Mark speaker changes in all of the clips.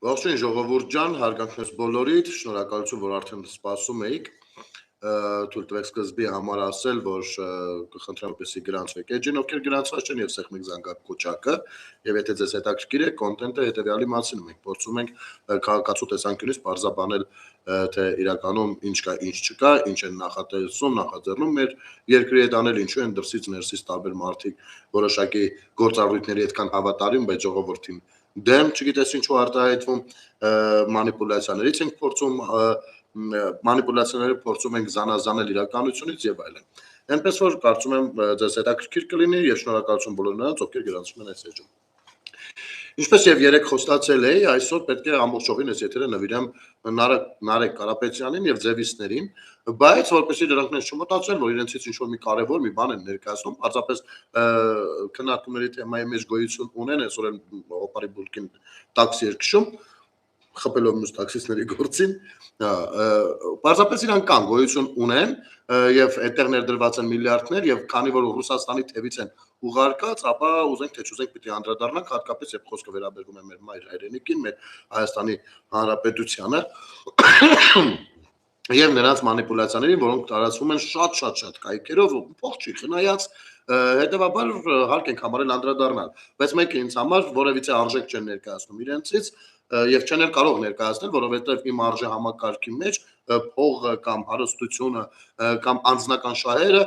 Speaker 1: Ողջույն ժողովուրդ ջան, հարգանք մեզ բոլորիդ, շնորհակալություն, որ արդեն սպասում էիք, թույլ տվեք սկզբի համար ասել, որ կխնդրեմ, որպեսզի գրանցվեք էջին, ովքեր գրանցված չեն եւ սեղմեք զանգակ կոճակը, եւ եթե ձեզ հետաքրքիր է կոնտենտը հետեւյալի մասին մենք փորձում ենք քաղաքացու տեսանկյունից բարձրաբանել, թե իրականում ինչ կա, ինչ չկա, ինչ են նախատեսում, նախաձեռնում մեր երկրի հետ անել, ինչու են դրսից ներսից տարբեր մարդիկ որոշակի գործառույթների այդքան հավատարիմ, բայց ժողովրդին դեմ չգիտես ինչու արտահայտվում մանիպուլյացիաներից ենք փորձում մանիպուլյացիաները փորձում ենք զանազանել իրականությունից եւ այլն։ Այնպես որ կարծում եմ ձեզ հետաքրքիր կլինի եւ շնորհակալություն բոլոր նրանց, ովքեր գրանցում են այս էջում։ Ինչպես եւ երեք խոստացել էի, այսօր պետք է ամբողջովին այս եթերը նվիրեմ Նարեկ Կարապետյանին եւ ձևիստներին, բայց որպեսզի դրանք մեզ չմտածեն, որ իրենցից ինչ-որ մի կարևոր մի բան են ներկայացնում, պարզապես քննարկումների թեմայի մեջ գոյություն ունեն, այսօր են օպարի բուլկին տաքսի երկշում, խփելով մյուս տաքսիստների գործին, պարզապես իրանք կան, գոյություն ունեն եւ այդտեղ ներդրված են միլիարդներ եւ քանի որ Ռուսաստանի թևից են ուղարկած, ապա ուզենք թե չուզենք պիտի անդրադառնանք հատկապես երբ խոսքը վերաբերվում է մեր մայր հայրենիքին, մեր Հայաստանի Հանրապետությանը եւ նրանց մանիպուլյացիաներին, որոնք տարածվում են շատ կայքերով, փող չի խնայած, հետեւաբար հարկ ենք համարել անդրադառնալ, բայց մեկը ինձ համար որևիցե արժեք չեն ներկայացնում իրենցից եւ չեն էլ կարող ներկայացնել, որովհետեւ իմ արժե համակարգի մեջ փողը կամ հարստությունը կամ անձնական շահերը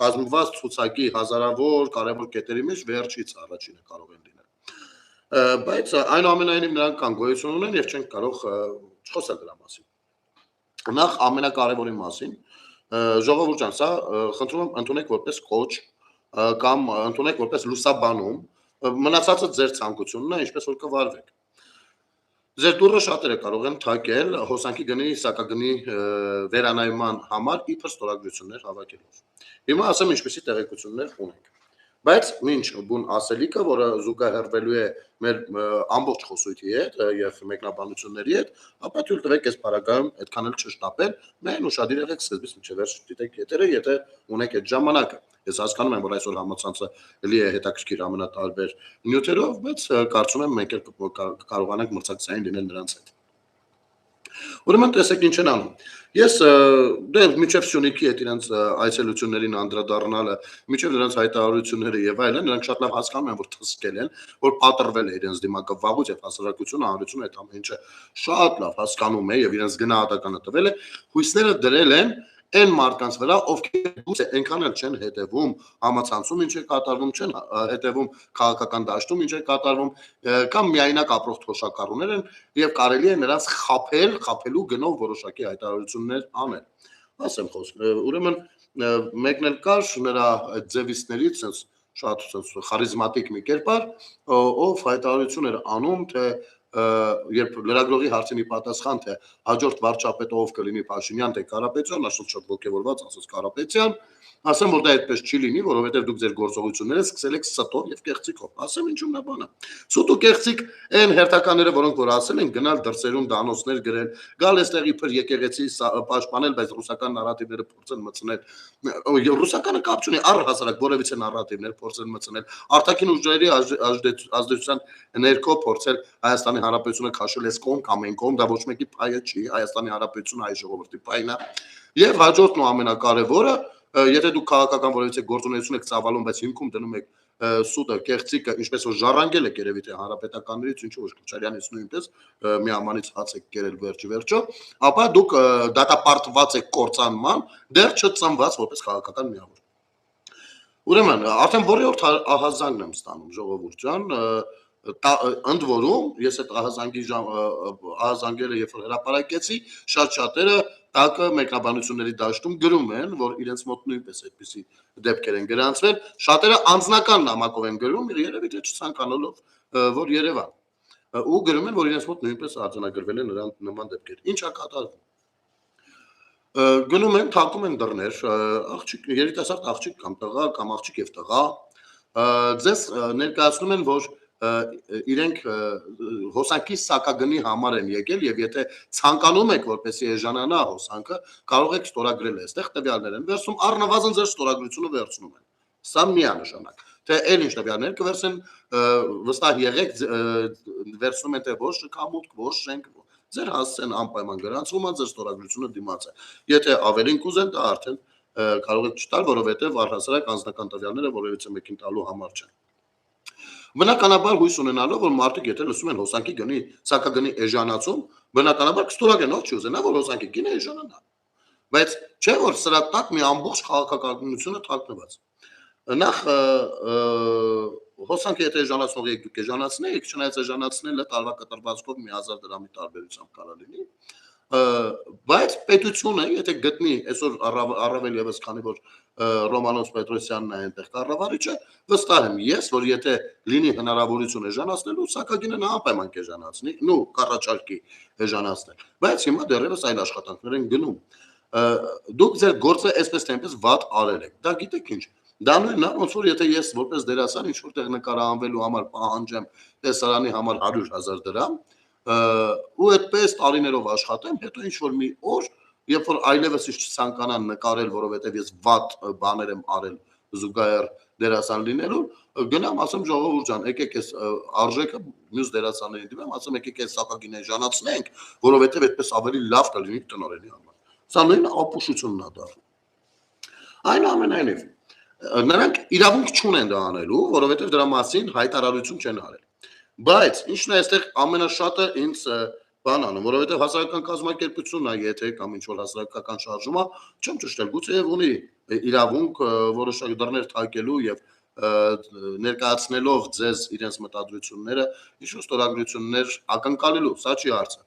Speaker 1: կազմված ցուցակի հազարավոր կարևոր կետերի մեջ վերջից առաջինը կարող են լինել։ Բայց այնուամենայնիվ նրանք կան, գոյություն ունեն եւ չեն կարող խոսել դրա մասին։ Նախ ամենակարևորի մասին, ժողովուրդ ջան, սա խնդրում եմ ընդունեք որպես կոչ կամ ընդունեք որպես լուսաբանում, մնացածը ձեր ցանկությունն է, ինչպես որ կվարվեք։ Ձեր դուրը շատերը կարող են թակել հոսանքի գնի, սակագնի վերանայման համար իբր ստորագրություններ հավաքելով։ Հիմա ասեմ ինչպեսի տեղեկություններ ունենք։ Բայց ինչ բուն ասելիքը, որը զուգահեռվելու է մեր ամբողջ խոսույթի հետ եւ մեկնաբանությունների հետ, ապա թույլ տվեք այս параգայում այդքան էլ չշտապել, մեն ուշադիր եղեք սկզբից մինչեւ վերջ դիտեք եթերը, եթե ունեք այդ ժամանակը։ Ես հասկանում եմ, որ այսօր համացանցը լի է հետաքրքիր ամենատարբեր նյութերով, բայց կարծում եմ մենք էլ կարողանանք մրցակցային լինել նրանց հետ։ Ուրեմն տեսեք ինչ են անում։ Ես դեռ միջև Սյունիքի հետ իրենց այցելություններին անդրադառնալը, միջև նրանց հայտարարությունները եւ այլն, նրանք շատ լավ հասկանում են, որ թսկել են, որ պատրվել է իրենց դիմակը վաղուց եւ հասարակությունը, հանրությունը այդ ամեն ինչը շատ լավ հասկանում է եւ իրենց գնահատականը տվել է, հույսները դրել են այն մարդկանց վրա, ովքեր գուցե այնքան էլ չեն հետևում համացանցում ինչ է կատարվում, չեն հետևում քաղաքական դաշտում ինչ է կատարվում, կամ միայնակ ապրող թոշակառուներ են եւ կարելի է նրանց խափելու գնով որոշակի հայտարարություններ անել։ Ասեմ խոսքը, ուրեմն մեկն էլ կար նրա ձևիստներից շատ խարիզմատիկ մի կերպար, ով հայտարարություն էր անում, թե երբ լրագրողի հարցին ի պատասխան թե հաջորդ վարչապետը ով կլինի Փաշինյան թե Կարապետյան, ասած շատ ոգևորված, ասած Կարապետյան, ասեմ որ դա այդպես չի լինի, որովհետև դուք ձեր գործողությունները սկսել եք ստով եւ կեղծիկով։ Ասեմ ինչու՞մն է բանը։ Սուտ ու կեղծիկ այն հերթականները, որոնք որ ասել են, գնալ դրսերում դանոսներ գրել, գալ այստեղ իբր եկեղեցի պաշտպանել, բայց ռուսական նարատիվները փորձեն մտցնել։ Ռուսականը կապ չունի, առհասարակ որևիցե նարատիվներ փորձեն մտցնել։ Արտաքին ուժերի ազդեցության ներքո փորձել Հայաստանի Հանրապետությունը քաշել էս կողմ կամ այն կողմ, դա ոչ մեկի փայը չի, Հայաստանի Հանրապետությունը հայ ժողովրդի փայն է։ Եվ հաջորդն ու ամենակարևորը, եթե դուք քաղաքական որևիցե գործունեություն եք ծավալում, բայց հիմքում դնում եք սուտը, կեղծիկը, ինչպես որ ժառանգել եք երևի թե հանրապետականներից, ինչու ոչ Քոչարյանից նույնպես մի ամանից հաց եք կերել վերջը, ապա դուք դատապարտված եք կործանման, դեռ չծնված որպես քաղաքական միավոր։ Ուրեմն, արդեն որի՞րդ ահազանգն եմ ստանում, ժողովուրդ ջան, ընդ որում ես այդ ահազանգերը երբ որ հրապարակեցի, շատ-շատերը տակը մեկնաբանությունների դաշտում գրում են, որ իրենց մոտ նույնպես այդպիսի դեպքեր են գրանցվել, շատերը անձնական նամակով են գրում, երևի թե չցանկանալով, որ Երևան, ու գրում են, որ իրենց մոտ նույնպես արձանագրվել են նրան նման դեպքեր։ Ինչ է կատարվում։ Գնում են, թակում են դռներ, աղջիկ, երիտասարդ աղջիկ կամ տղա կամ աղջիկ եւ տղա, ձեզ ներկայացնում են, որ իրենք հոսանքի սակագնի համար են եկել եւ եթե ցանկանում եք որպեսզի էժանանա հոսանքը, կարող եք ստորագրել այստեղ տվյալներ են վերցնում, առնվազն ձեր ստորագրությունը վերցնում են։ Սա միանշանակ։ թե այլ ինչ տվյալներ կվերցեն, վստահ եղեք, վերցնում են թե ոչ շքամուտք, ոչ շենք, ձեր հասցեն անպայման գրանցվում է, ձեր ստորագրությունը դիմաց է։ Եթե ավելին կուզեն, դա արդեն կարող եք չտալ, որովհետև առհասարակ անձնական տվյալները որևիցե մեկին տալու համար չեն։ Բնականաբար հույս ունենալով, որ մարդիկ եթե լսում են հոսանքի գնի, սակագնի էժանացում, բնականաբար կստորագրեն, ով չի ուզենա, որ հոսանքի գինը էժանանա։ Բայց չէ որ սրա տակ մի ամբողջ քաղաքականությունը թաքնված։ Նախ հոսանքը եթե էժանացնող եք դուք էժանացնեք, չնայած էժանացնելը տարվա կտրվածքով մի 1000 դրամի տարբերությամբ կարող լինի, բայց պետությունը եթե գտնի այսօր առավել եւս քանի որ Ռոմանոս Պետրոսյանն է այնտեղ կառավարիչը, վստահ եմ ես, որ եթե լինի հնարավորություն էժանացնելու, սակագինը նա անպայման կեժանացնի, նու կառաջարկի էժանացնել, բայց հիմա դեռևս այլ աշխատանքներ են գնում։ Դուք ձեր գործը այսպես թե այնպես վատ արել եք, դա գիտեք ինչ, դա նույնն է, ոնց որ եթե ես որպես դերասան ինչ որտեղ նկարահանվելու համար պահանջեմ տեսարանի համար 100,000 դրամ, ու այդպես տարիներով աշխատեմ, հետո ինչ որ մի օր, երբ որ այլևս ինչ չցանկանան նկարել, որովհետև ես վատ բաներ եմ արել զուգահեռ դերասան լինելու, գնամ ասեմ ժողովուրդ ջան, եկեք այս արժեքը մյուս դերասաններին դիմեմ, ասեմ եկեք այս սակագինը էժանացնենք, որովհետև այդպես ավելի լավ կլինի տնօրենի համար։ Սա նույն ապուշությունն է դառնում։ Այնուամենայնիվ, նրանք իրավունք չունեն դա անելու, որովհետև դրա մասին հայտարարություն չեն արել։ Բայց ինչն է այստեղ ամենաշատը ինձ բան անում, որովհետև հասարակական կազմակերպությունն է, եթե կամ ինչ որ հասարակական շարժումը, չեմ ճշտել, գուցե ունի իրավունք որոշակի դռներ թակելու եւ ներկայացնելով ձեզ իրենց մտադրությունները, ինչ-որ ստորագրություններ ակնկալելու, սա չի հարցը։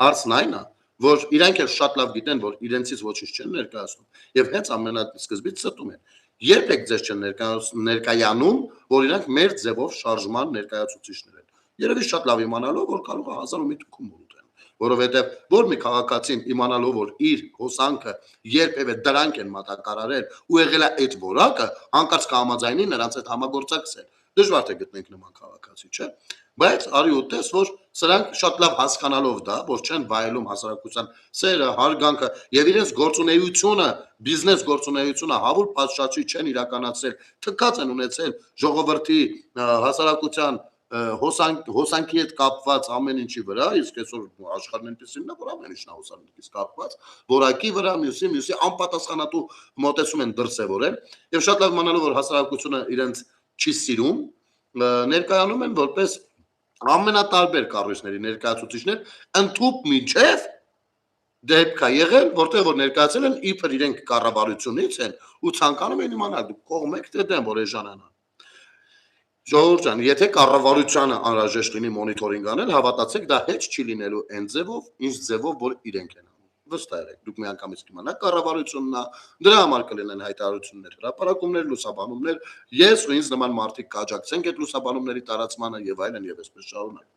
Speaker 1: Հարցն այն է, որ իրանք էլ շատ լավ գիտեն, որ իրենցից ոչինչ չեն ներկայացնում եւ հենց ամենասկզբից ստում են։ Երբեք ձեզ չեն ներկայանում, որ իրանք մեր ձևով շարժման ներկայացուցիչներ են։ Երևի շատ լավ իմանալով, որ կարող է 1000 ու մի թքում ուտեն, որովհետև որ մի քաղաքացին իմանալով, որ իր հոսանքը երբևէ դրանք են մատակարարել ու եղել է այդ որակը, հանկարծ կհամաձայնի նրանց հետ համագործակցել։ Դժվար թե գտնենք նման քաղաքացի, չէ՞։ Բայց արի ուտես, որ սրանք շատ լավ հասկանալով դա, որ չեն վայելում հասարակության սերը, հարգանքը եւ իրենց գործունեությունը, բիզնես գործունեությունը հավուր պատշաճի չեն իրականացրել, թքած են ունեցել ժողովրդի հասարակության հոսանքի հետ կապված ամեն ինչի վրա, իսկ այսօր աշխարհն այնպեսին է, որ ամեն ինչն է հոսանքից կապված, որակի վրա, մյուսի անպատասխանատու մոտեցում են դրսևորել եւ շատ լավ իմանալով, որ հասարակությունը իրենց չի սիրում, ներկայանում են որպես ամենատարբեր կառույցների ներկայացուցիչներ, ընդհուպ միջև դեպք է եղել, որտեղ որ ներկայացել են իբր իրենք կառավարությունից են ու ցանկանում են իմանալ դուք կողմ եք թե դեմ, որ էժանանա։ Ժողովուրդ ջան, եթե կառավարությանը անհրաժեշտ լինի մոնիթորինգ անել, հավատացեք, դա հետ չի լինելու այն ձևով, ինչ ձևով, որ իրենք են անում։ Վստահ եք, դուք միանգամից կիմանաք կառավարությունն է, դրա համար կլինեն հայտարարություններ, հրապարակումներ, լուսաբանումներ, ես ու ինձ նման մարդիկ կաջակցենք այդ լուսաբանումների տարածմանը եւ այլն եւ այսպես շարունակ։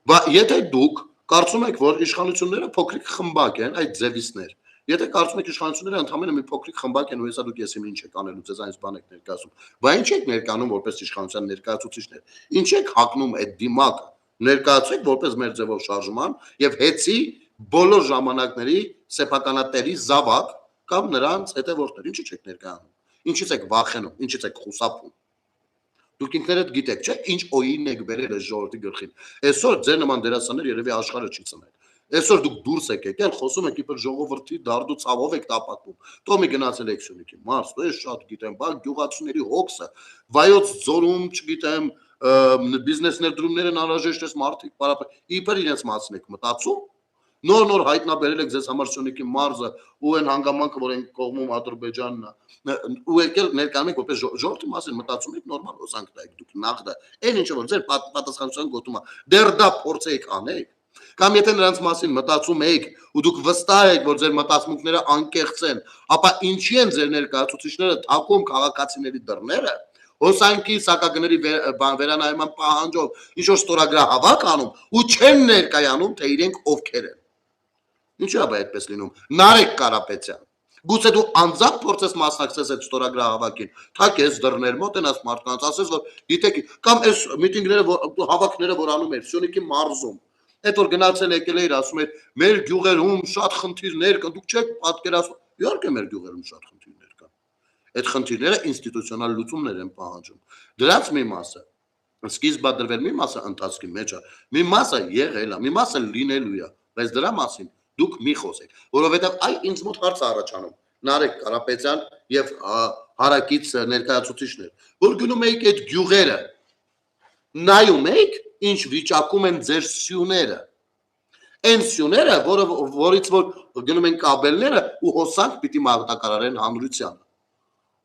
Speaker 1: Բայց եթե դուք կարծում եք, որ իշխանությունները փոքրիկ խմբակ են, այդ ձևիստներ, եթե կարծում եք իշխանությունները ընդհանրապես մի փոքրիկ խմբակ են ու հեսա դուք ես ինչ եք անելու, ձեզ այնպես բան եք ներկայացում, բայց ինչ եք ներկայանում որպես իշխանության ներկայացուցիչներ, ինչ եք հակնում այդ դիմակը, ներկայացեք որպես մեր ձևով շարժման եւ հեցի բոլոր ժամանակների սեփականատերի զավակ կամ նրանց հետևորդներ, ինչի՞ չեք ներկայանում, ինչից եք վախենում, ինչից եք խուսափում։ Դուք ինքներդ գիտեք, չէ՞, ինչ օին եք բերել այս ժողովրդի գլխին։ Այսօր ձեր նման դերասաններ երևի աշխարհը չի ծնել։ Այսօր դուք դուրս եք եկել, խոսում եք իբր ժողովրդի դարդու ցավով եք տապակում։ Տոմի գնացել եք Սյունիքի մարզ, ես շատ գիտեմ, բա գյուղացիների հոգսը, վայոց ձորում, չգիտեմ, բիզնես ներդրումներ են անհրաժեշտ ես մարդիկ պարապ, իբր իրենց մասն եք մտածում։ Նոր հայտնաբերել եք ձեզ համար Սյունիքի մարզը ու այն հանգամանքը, որ այն կողմում Ադրբեջանն է, ու եկել ներկայանում եք որպես ժողովրդի մասին մտածում եք նորմալ հոսանք տայեք դուք նախ դա։ Այն ինչը որ ձեր պատասխանատվության գոտում է, դեռ դա փորձեք անեք։ Կամ եթե նրանց մասին մտածում եք ու դուք վստահ եք, որ ձեր մտածմունքները անկեղծ են, ապա ինչի են ձեր ներկայացուցիչները թակում քաղաքացիների դռները, հոսանքի սակագների վերանայման պահանջով ինչ որ ստորագրահավաք անում ու չեն ներկայանում, թե իրենք ովքեր են։ Ինչու է այդպես լինում։ Նարեկ Կարապետյան, գուցե դու անձամբ փորձես մասնակցես այդ ստորագրահավաքին, թակես դռներ, մոտենաս մարդկանց, ասես որ գիտեք, կամ այս միտինգները, հավաքները, որ անում էր Սյունիքի մարզում, այդ որ գնացել եկել էր, ասում էր մեր գյուղերում շատ խնդիրներ կան, դուք չեք պատկերացնում, իհարկե մեր գյուղերում շատ խնդիրներ կան։ Այդ խնդիրները ինստիտուցիոնալ լուծումներ են պահանջում։ Դրանց մի մասը սկիզբը դրվել, մի մասը ընթացքի մեջ է, մի մասը եղել է, մի մասը լինելու է, բայց դրա մասին դուք մի խոսեք, որովհետև այ ինձ մոտ հարց առաջանում Նարեկ Կարապետյան եւ հարակից ներկայացուցիչներ, որ գնում եք այդ գյուղերը, նայում եք, ինչ վիճակում են ձեր սյուները, այն սյուները, որից որ գնում են կաբելները ու հոսանք պիտի մարտակարարեն հանրությանը,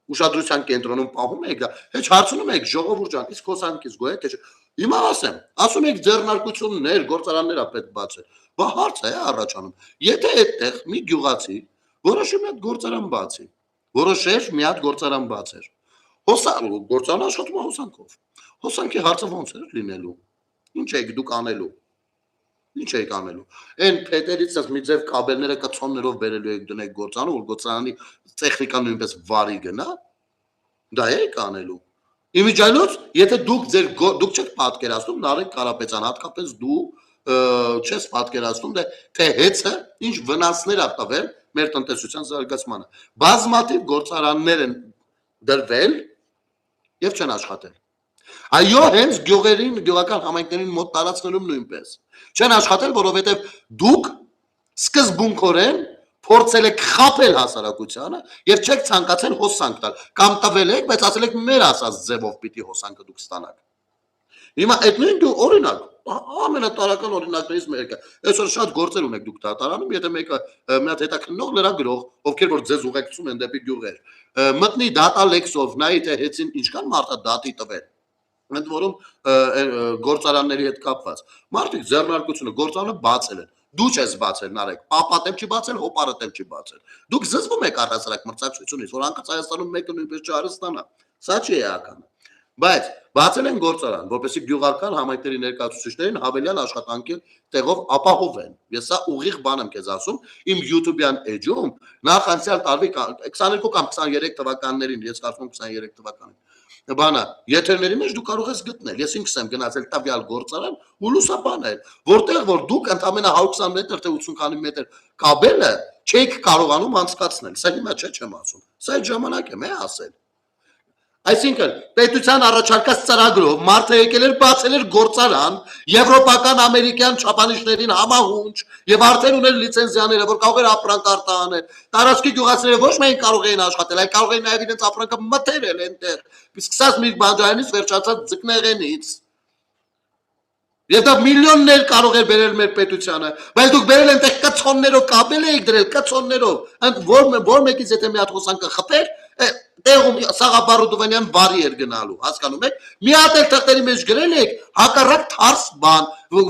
Speaker 1: ուշադրության կենտրոնում պահում եք դա, հեչ հարցնում եք ժողովուրդ ջան, իսկ հոսանքից գոհ եք, թե հիմա ասում եք ձեռնարկություններ, գործարաններ պետք բացել, բա հարց է առաջանում, եթե այդտեղ մի գյուղացի որոշում է գործարան բացի, որոշեր մի հատ գործարան բացեր, գործարանը աշխատում է հոսանքով, հոսանքի հարցը ոնց է լինելու, ինչ եք դուք անելու, ինչ եք անելու, այն փետերից մի ձև կաբելները կցոններով բերելու եք դնեք գործարանը, որ գործարանի տեխնիկան նույնպես վարի գնա, դա եք անելու, իմիջիայլոց, եթե դուք չեք պատկերացնում, Նարեկ Կարապետյան, հատկապես դու չես պատկերացնում, թե հեծը ինչ վնասներ ա տվել մեր տնտեսության զարգացմանը, բազմաթիվ գործարաններ են դրվել եւ չեն աշխատել, այո հենց գյուղերին, գյուղական համայնքներին մոտ տարածքներում նույնպես, չեն աշխատել, որովհետև դուք սկզբունքորեն փորձել եք խաբել հասարակությանը եւ չեք ցանկացել հոսանք տալ, կամ տվել եք, բայց ասել եք մեր ասած ձևով պիտի հոսանքը դուք ստանաք։ Հիմա այդ նույն դու օրինակ, ամենատարական օրինակներից մեկը, այսօր շատ գործեր ունեք դուք դատարանում, եթե մեկը մի հատ հետաքննող լրագրող, ովքեր որ ձեզ ուղեկցում են դեպի գյուղեր, մտնի դատա լեքսով, նայի թե հեծին ինչքան մարդա դատի տվել, ընդ որում գործարանների հետ կապված, մարդիկ ձեռնարկությունը գործարանը բացել են, դու չես բացել Նարեկ, պապատեմ չի բացել, հոպարատեմ չի բացել, դուք զզվում եք առհասարակ մրցակցությունից, որ անկաց Հայաստանում մեկը նույնպես չարստանա, սա չի էականը, բայց բացել են գործարան, որպեսզի գյուղական համայնքների ներկայացուցիչներին հավելյալ աշխատանքի տեղով ապահովեն, ես սա ուղիղ բան եմ քեզ ասում, իմ YouTube-յան էջում նախ անցյալ տարվի 22 կամ 23 թվականներին, ես կարծում եմ 23 թվականին բանը, եթերների մեջ դու կարող ես գտնել, ես ինքս եմ գնացել տվյալ գործարան ու լուսաբանել, որտեղ որ դուք ընդամենը 120 մետր թե 80 քանի մետր կաբելը չեք կարողանում անցկացնել, սա հիմա չեմ ասում, սա այդ ժամանակ եմ ասել, այսինքն պետության առաջարկած ծրագրով մարդը եկել էր բացել էր գործարան, եվրոպական ամերիկյան չափանիշներին համահունչ եւ արդեն ուներ լիցենզիաները, որ կարող էր ապրանք արտահանել, տարածքի գյուղացիները ոչ միայն կարող էին աշխատել, այլ կարող էին նաեւ իրենց ապրանքը մթերել այնտեղ, սկսած մի բանջարանից վերջացած ձկնեղենից։ Եվ դա միլիոններ կարող էր բերել մեր պետությանը, բայց դուք բերել այնտեղ կցոններով կաբել եք դրել, կցոններով, ընդ որ մեկից եթե մի հատ հոսանքը խփեր, տեղում Սաղաբարուդովանյան բարի էր գնալու, հասկանում եք, մի հատ էլ թղթերի մեջ գրել եք, հակառակ թարս բան,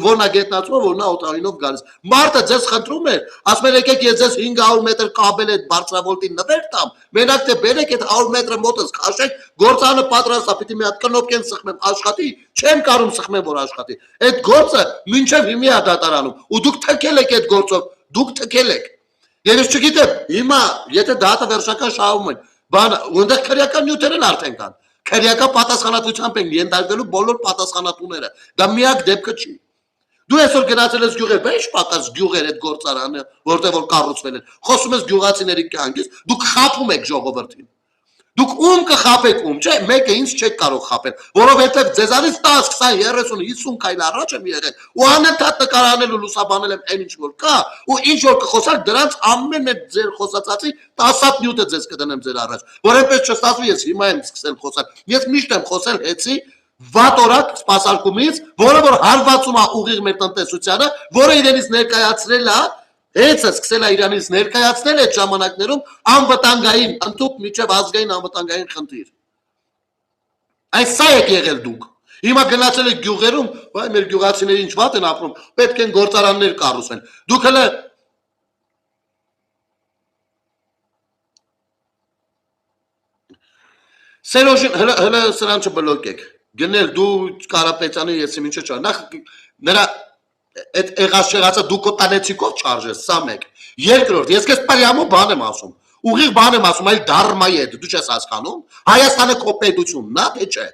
Speaker 1: որն է գետնացում, որն է օտարինով գալիս, մարդը ձեզ խնդրում էր, ասում էր եկեք ես ձեզ 500 մետր կաբել այդ բարձրավոլտի նվեր տամ, մենակ թե բերեք այդ 100 մետրը մոտս քաշեք, գործարանը պատրաստ է, պիտի մի հատ կնոպկեն սխմեմ, աշխատի, չեմ կարում սխմեմ, որ աշխատի, այդ գործը մինչև հիմա է դատարանում, ու դուք թքել եք այդ գործով, դուք թքել եք, եւ ես չգիտեմ, հիմա եթե դատը վերջական շահում են, բան ունդեղ քրեական նյութեր են արդեն կան, քրեական պատասխանատվությամբ են ենթարկվելու բոլոր պատասխանատուները, դա միակ դեպքը չի, դու այսօր գնացել ես գյուղեր, բա ինչ պակաս գյուղեր այդ գործարանը, որտեղ որ կառուցվել են, խոսում ես գյուղացիների կյանքից, դուք խաբում եք ժողովրդին, դուք ում կխաբեք ում, չէ, մեկը ինձ չեք կարող խաբել, որովհետև ձեզանից 10, 20, 30, 50 քայլ առաջ եմ եղել, ու անընդհատ նկարանել ու լուսաբանել եմ այն ինչ որ կա, ու ինչ որ կխոսակ դրանց ամեն այդ ձեր խոսածածի 10 հատ նյութը ձեզ կդնեմ ձեր առաջ, որ այնպես չստացվի ես հիմա եմ սկսել խոսալ, ես միշտ եմ խոսել հեծի վատորակ սպասարկումից, որը որ հարվածում է ուղիղ մեր տնտեսությանը, որը իրենից ներկայացրել է Հեծը սկսել է իրանից ներկայացնել այդ ժամանակներում անվտանգային, ընդհանուր միջև ազգային անվտանգային խնդիր։ Այս սա եք եղել դուք։ Հիմա գնացել եք գյուղերում, վայ մեր գյուղացիները ինչ վատ են ապրում, պետք են գործարաններ կառուցեն։ Դուք հələ Սերոժին հələ սրան չբլոկեք։ Գնել դու Կարապետյանի ես ինչը չա։ Նախ նրա այդ եղած չեղածը դու կոտանեցիկով չարժես, սա մեկ։ Երկրորդ, ես քեզ պարյամու բան եմ ասում։ Ուղիղ բան եմ ասում, այլ դարմայի է, դու չես հասկանում։ Հայաստանը քո պետությունն է, թե չէ։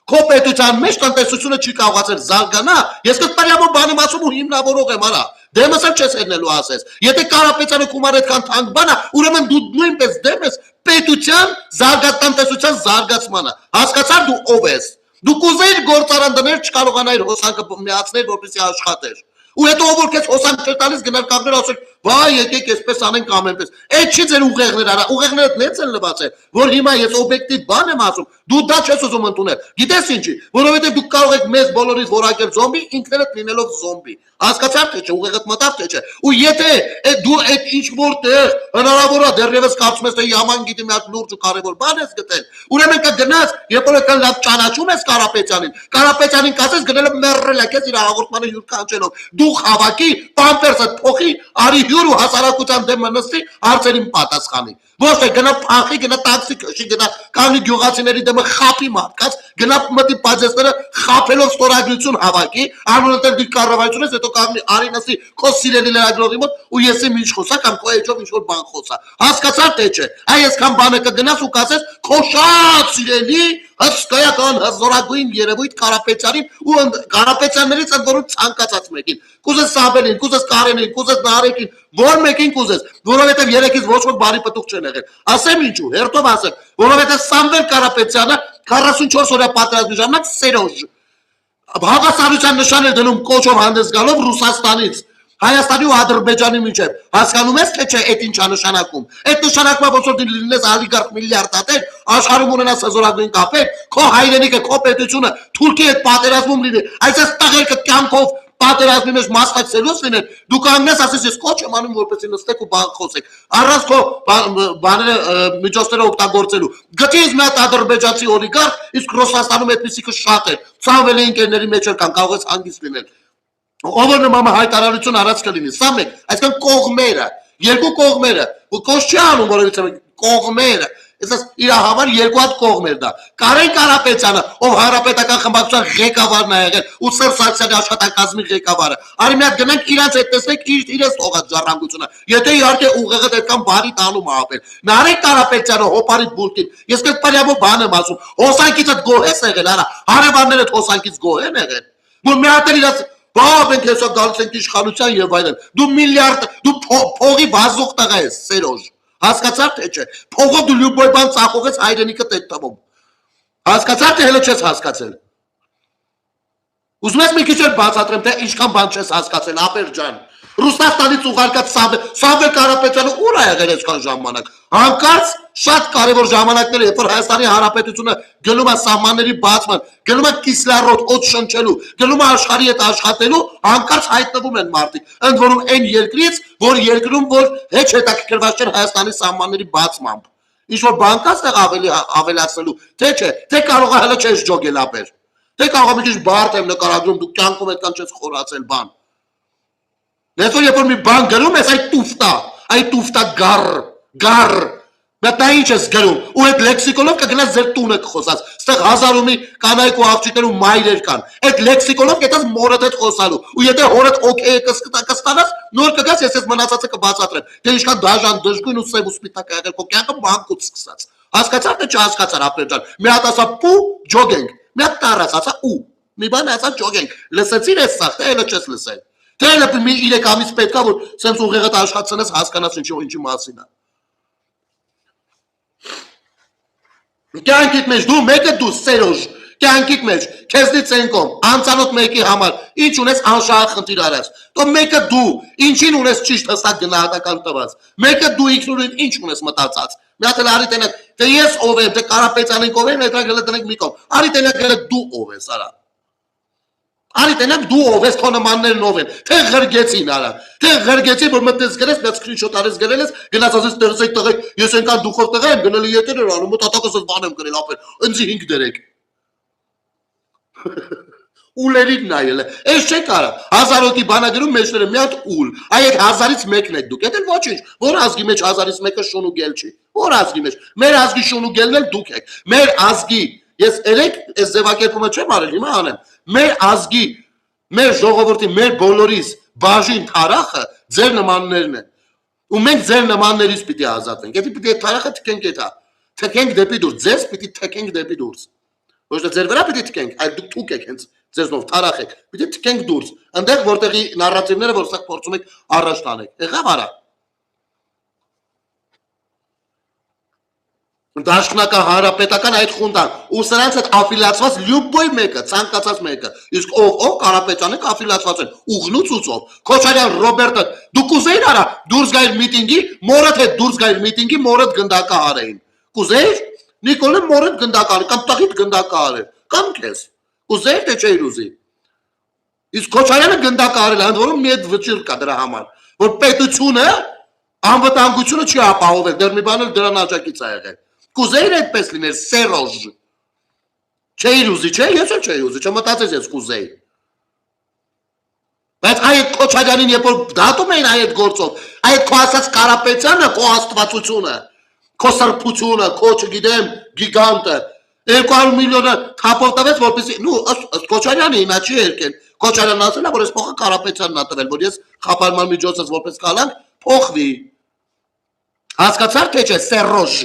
Speaker 1: Քո պետության մեջ տնտեսությունը չի կարողացել զարգանա, ես քեզ պարյամու բան եմ ասում ու հիմնավորող եմ, արա։ Դեմս էլ չես ելնելու ասես։ Եթե Կարապետյանը գումար այդքան թանկ բան է, ուրեմն դու նույնպես դեմ ես պետության տնտեսության զարգացմանը։ Հասկացար դու ով ես։ Դու կուզեիր գործարան դներ չկարողանայիր հոսանքը միացնել, որպեսզի աշխատեր։ Ու հետո որ քեզ հոսանք չտալիս գնալ կանգնել ասել, «Վայ, եկեք այսպես անենք ամենպես»։ Այդ չի ձեր ուղեղները, արա, ուղեղները նենց են լվացել, որ հիմա ես օբյեկտիվ բան եմ ասում, դու դա չես ուզում ընդունել։ Գիտես ինչի, որովհետև դու կարող եք մեզ բոլորից որակել զոմբի, ինքներդ լինելով զոմբի։ Հասկացար թե չէ, ուղեղդ մտավ թե չէ։ Ու եթե դու այդ ինչ որտեղ հնարավոր է դեռևս կարծում ես թե Yaman գիտի մի հատ լուրջ ու կարևոր բան ես գտել, ուրեմն կգնաս, երբ որ կան լավ ճանաչում ես Կարապետյանին, Կարապետյանին կասես գնելը մեռել է, քեզ իր հաղորդմանը հյուր կանչելով։ Դու հավաքի, պամպերսը փոխի, արի հյուր ու հասարակության դեմը նստի, հարցերին պատասխանի։ Ոչ թե գնա փախի, գնա տաքսի քշի, գնա կանգնի գյուղացիների դեմը խապի մարդկաց, գնա մտի բաժեսները խապելով ստորագրություն հավաքի, անունը դի կառավարություն ես, հետո կանգնի արի նստի քո սիրելի լրագրողի մոտ ու ես իմ ինչ խոսա կամ քո էջով ինչ որ բան խոսա։ Հասկացար թե չէ։ Այ այսքան բանը կգնաս ու կասես քո շատ սիրելի հսկայական հզորագույն երևույթ Կարապետյանին ու Կարապետյաններից ընդ որում ցանկացած մեկին։ Կուզես Սաբելին, կուզես Կարենին, կուզես Նարեկին, որ մեկին կուզես, որովհետև երեքից ոչ ոք բարի պտուղ չեն եղել։ Ասեմ ինչու, հերթով ասեմ, որովհետև Սամվել Կարապետյանը 44 օրյա պատերազմի ժամանակ Սերոժ հավասարության նշան է դնում կոչով հանդես գալով Ռուսաստանից Հայաստանի ու Ադրբեջանի միջև հասկանում ես թե չէ այդ ինչ նշանակում այդ նշանակումը ոնց որ լինես ալիգարխ միլիարդատեր աշխարհում ունենաս հզորագույն կապեր քո հայրենիքը քո պետությունը Թուրքիի հետ պատերազմում լինի այսպես տղերքը կյանքով պատերազմի մեջ մասնակցելուց լինեն դու կանգնես ասես ես կոչ եմ անում որպեսզի նստեք ու բան խոսեք առանց քո բաները միջոցները օգտագործելու գտես մի հատ ադրբեջանցի օլիգարխ իսկ Ռուսաստանում այդպիսիքը շատ է ցավելի ընկերների մեջ կան կարող ես հանգիստ լինել ով նման հայտարարություն արած կլինի սա մեկ այսինքն կողմերը երկու կողմերը ու կոչ չի անում որովհետեւ կողմերը Այսպես իր համար երկու հատ կողմեր դա Կարեն Կարապետյանը ով հանրապետական խմբակցության ղեկավարն է եղել ու Սերժ Սարգսյանի աշխատակազմի ղեկավարը արի մի հատ գնանք իրանց հետ տեսնենք իրենց թողած ժառանգությունը եթե իհարկե ուղեղը այդքան բարի տանում ապել Նարեկ Կարապետյանը հոպարի բուլտին ես կտպարյամո բան եմ ասում հոսանքիցդ գոհ ես եղել արա հարևաններդ հոսանքից գոհ են եղել որ մի հատ իրաց Բավ ենք հեսա գալիս ենք իշխանության եւ այլն դու միլիարդ դու փողի բազուկ տղա ես Սերոժ Հասկացար թե չէ փողով դու լյուբոյ բան ծախողես հայրենիքդ այդ տվում Հասկացար թե հենց չես հասկացել Ուզում ես մի քիչ բացատրեմ թե ինչքան բան չես հասկացել ապեր ջան Ռուսաստանից ուղարկած Սամվել Կարապետյանը ուր է եղել այսքան ժամանակ հանկարծ շատ կարևոր ժամանակներ երբ որ Հայաստանի Հանրապետությունը գնում է սահմանների բացման գնում է կիսլարոտ օդ շնչելու գնում է աշխարհի հետ աշխատելու հանկարծ հայտնվում են մարդիկ ընդ որում այն երկրից որ երկրում որ հեչ հետաքրքրված չեն Հայաստանի սահմանների բացմամբ ինչ որ բան կա ստեղ ավելացնելու թե չէ թե կարող է հələ չես ջոգել ապեր թե կարող է մի քիչ բարդ եմ նկարագրում դու կյանքում այդքան չես խորացել բան Դες որ երբ որ մի բան գրում ես այդ տուֆտա գար Դա ինչ ես գրում ու այդ լեքսիկոնով կգնաս ձեր տունը կխոսած Ստեղ հազար ու մի կանայք ու աղջիկներ ու մայրեր կան Այդ լեքսիկոնով կետաս մորդ հետ խոսալու ու եթե հորդ օքեյ կստանաս նոր կգաս ես մնացածը կբացատրեմ Դե ինչքան դաժան դժգույն ու սև ու սպիտակ եղել քո կյանքը բանկուց սկսած Հասկացար թե չհասկացար ապեր ջան Մի հատ ասա պու ջոգենք Մի հատ տարած ասա ու Մի բան ասա ջոգենք Լսեցիր ես սա թե հələ չես լսել Թե հələ մի 3 ամիս պետքա որ սենց ուղեղդ աշխատացնես հասկանաս ինչի մասին է Կյանքիդ մեջ դու մեկը դու Սերոժ կյանքիդ մեջ քեզնից են կողմ անծանոթ մեկի համար ինչ ունես անշահ խնդիր արած Դու մեկը դու ինչին ունես ճիշտ հստակ գնահատական տված Մեկը դու ինքնուրույն ինչ ունես մտածած Մի հատ էլ արի տենակ թե ես ով եմ թե Կարապետյանին ով եմ հետո գլը տնենք մի կողմ Արի տենակ գլը դու ով ես արա Արի տենակ դու ով ես քո նմաններն ով են թե ղրգեցին արա թե ղրգեցին որ մտես գրես մեծ սկրինշոտ արես գրել ես գնաց ասես դրսեք տղեկ ես այնքան դուխով տղա եմ գնալի ետեր անում ու տատակս բան եմ գրել ապեր ինձ 5 դրեք Ուլերին նայել Էս չէ կարա հազարոկի բանագրում մեջները մի հատ ուլ Այ այդ հազարից մեկն եք դուք Էդ էլ ոչինչ Որ ազգի մեջ հազարից մեկը շուն ու գել չի Որ ազգի մեջ Մեր ազգի շուն ու գելն էլ դուք եք Մեր ազգի Ես երեք այս ձևակերպումը չեմ արել հիմա անեմ Մեր ազգի Մեր ժողովրդի մեր բոլորիս բաժին թարախը ձեր նմաններն են Ու մենք ձեր նմաններից պիտի ազատվենք Եթե պիտի այդ թարախը թքենք էտա Թքենք դեպի դուրս Ձեզ պիտի թքենք դեպի դուրս Ոչ թե ձեր վրա պիտի թքենք այլ դուք թուք եք հենց ձեզնով թարախ եք պիտի թքենք դուրս Այնտեղ որտեղի նարատիվները որ սա փորձում եք առաջ տանեք Եղավ արա Դաշնակա հանրապետական այդ խունտան ու սրանց հետ աֆիլիացված լյուբոյ մեկը ցանկացած մեկը իսկ ով Կարապետյանը աֆիլիացված են ուղնուց ուծով Քոչարյան Ռոբերտը դու կուզեիր արա դուրս գայր միտինգի մորդ հետ դուրս գայր միտինգի մորդ գնդակահար էին կուզեիր Նիկոլը մորդ գնդակահար կամ տղիդ գնդակահար է կամ քեզ կուզեիր թե չէիր ուզի իսկ Քոչարյանը գնդակահարել ընդ որում մի հատ վճիռ կա դրա համար որ պետությունը անվտանգությունը չի ապահովել դեռ մի բան էլ դրան աջակից ա եղել Կուզեիր այդպես լիներ սերոժ Չէիր ուզի, չէ, ես էլ չէի ուզի, չմտածես ես կուզեի Բայց այդ Քոչարյանին երբ որ դատում էին այդ գործով այդ քո ասած Կարապետյանը, քո աստվածությունը քո սրբությունը, քո չգիտեմ գիգանտը 200 միլիոնը թափով տվեց որպեսզի նու Քոչարյանը հիմա չի երկել Քոչարյանն ասել է որ այս փողը Կարապետյանն ա տվել որ ես խափանման միջոցից որպես կալանք փոխվի Հասկացար թե չէ սերոժ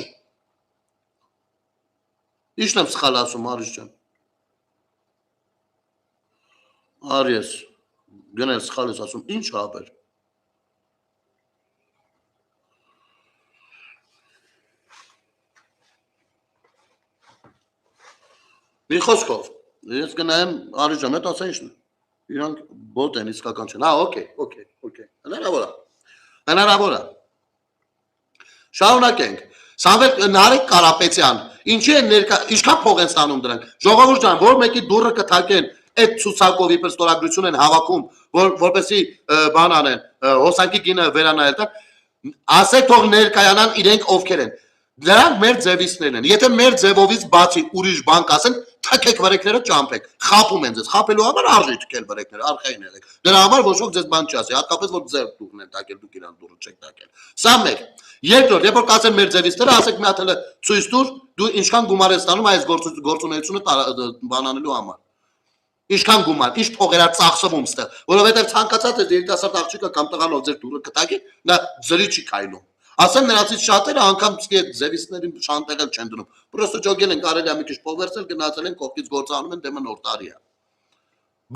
Speaker 1: Իշն եմ սխալ ասում, Արիս ջան։ Արիս, գնել սխալ ես ասում, ինչ ապեր։ Մի խոսքով, ես գնայեմ Արիս ջան, հետ ասա ինչն է։ Իրանք բոտ են, իսկական չեն։ Okay։ Հնարավոր է։ Շարունակենք։ Սամվել Նարեկ Կարապետյան Ինչի են ներկա, ինչքան փող են ստանում դրանք։ Ժողովուրդ ջան, որ մեկի դուռը կթակեն, այդ ցուցակով իբր ստորագրություն են հավաքում, որպեսզի բան անեն, հոսանքի գինը վերանայել տան, ասեք թող ներկայանան իրենք ովքեր են։ Դրանք մեր ձևիցներն են։ Եթե մեր ձևովից բացի ուրիշ բան կասեն, թքեք վրեկները ճամփեք։ Խապում են ձեզ, խապելու համար արժի թքել վրեկները, արխային եղեք։ Դրա համար ոչ ոք ձեզ բան չի ասի, հատկապես որ ձեր դուռն են տակել, դուք իրան դուռը չեք տակել։ Սա մեկ։ Երկրորդ, երբ որ կասեն մեր ձևիցները, ասեք մի հատ էլ ցույց տուր, դու ինչքան գումար ես ստանում այս գործունեությունը բանանելու համար։ Ինչքան գումար, ինչ փողերա ծախսվում ստեղ, որովհետև ցանկացած է երիտասարդ աղջիկը կամ տղանով ձեր դուռը կտակի, նա ձրի չի քայլում։ Ասեմ նրանցից շատերը անգամ ձևիցների շանտեղել չեն դնում։ Պրոստը ջոգել են, կարելի է մի քիչ փող վերցնել, գնացել են կողքից գործանում են, դեմը նոր տարի է։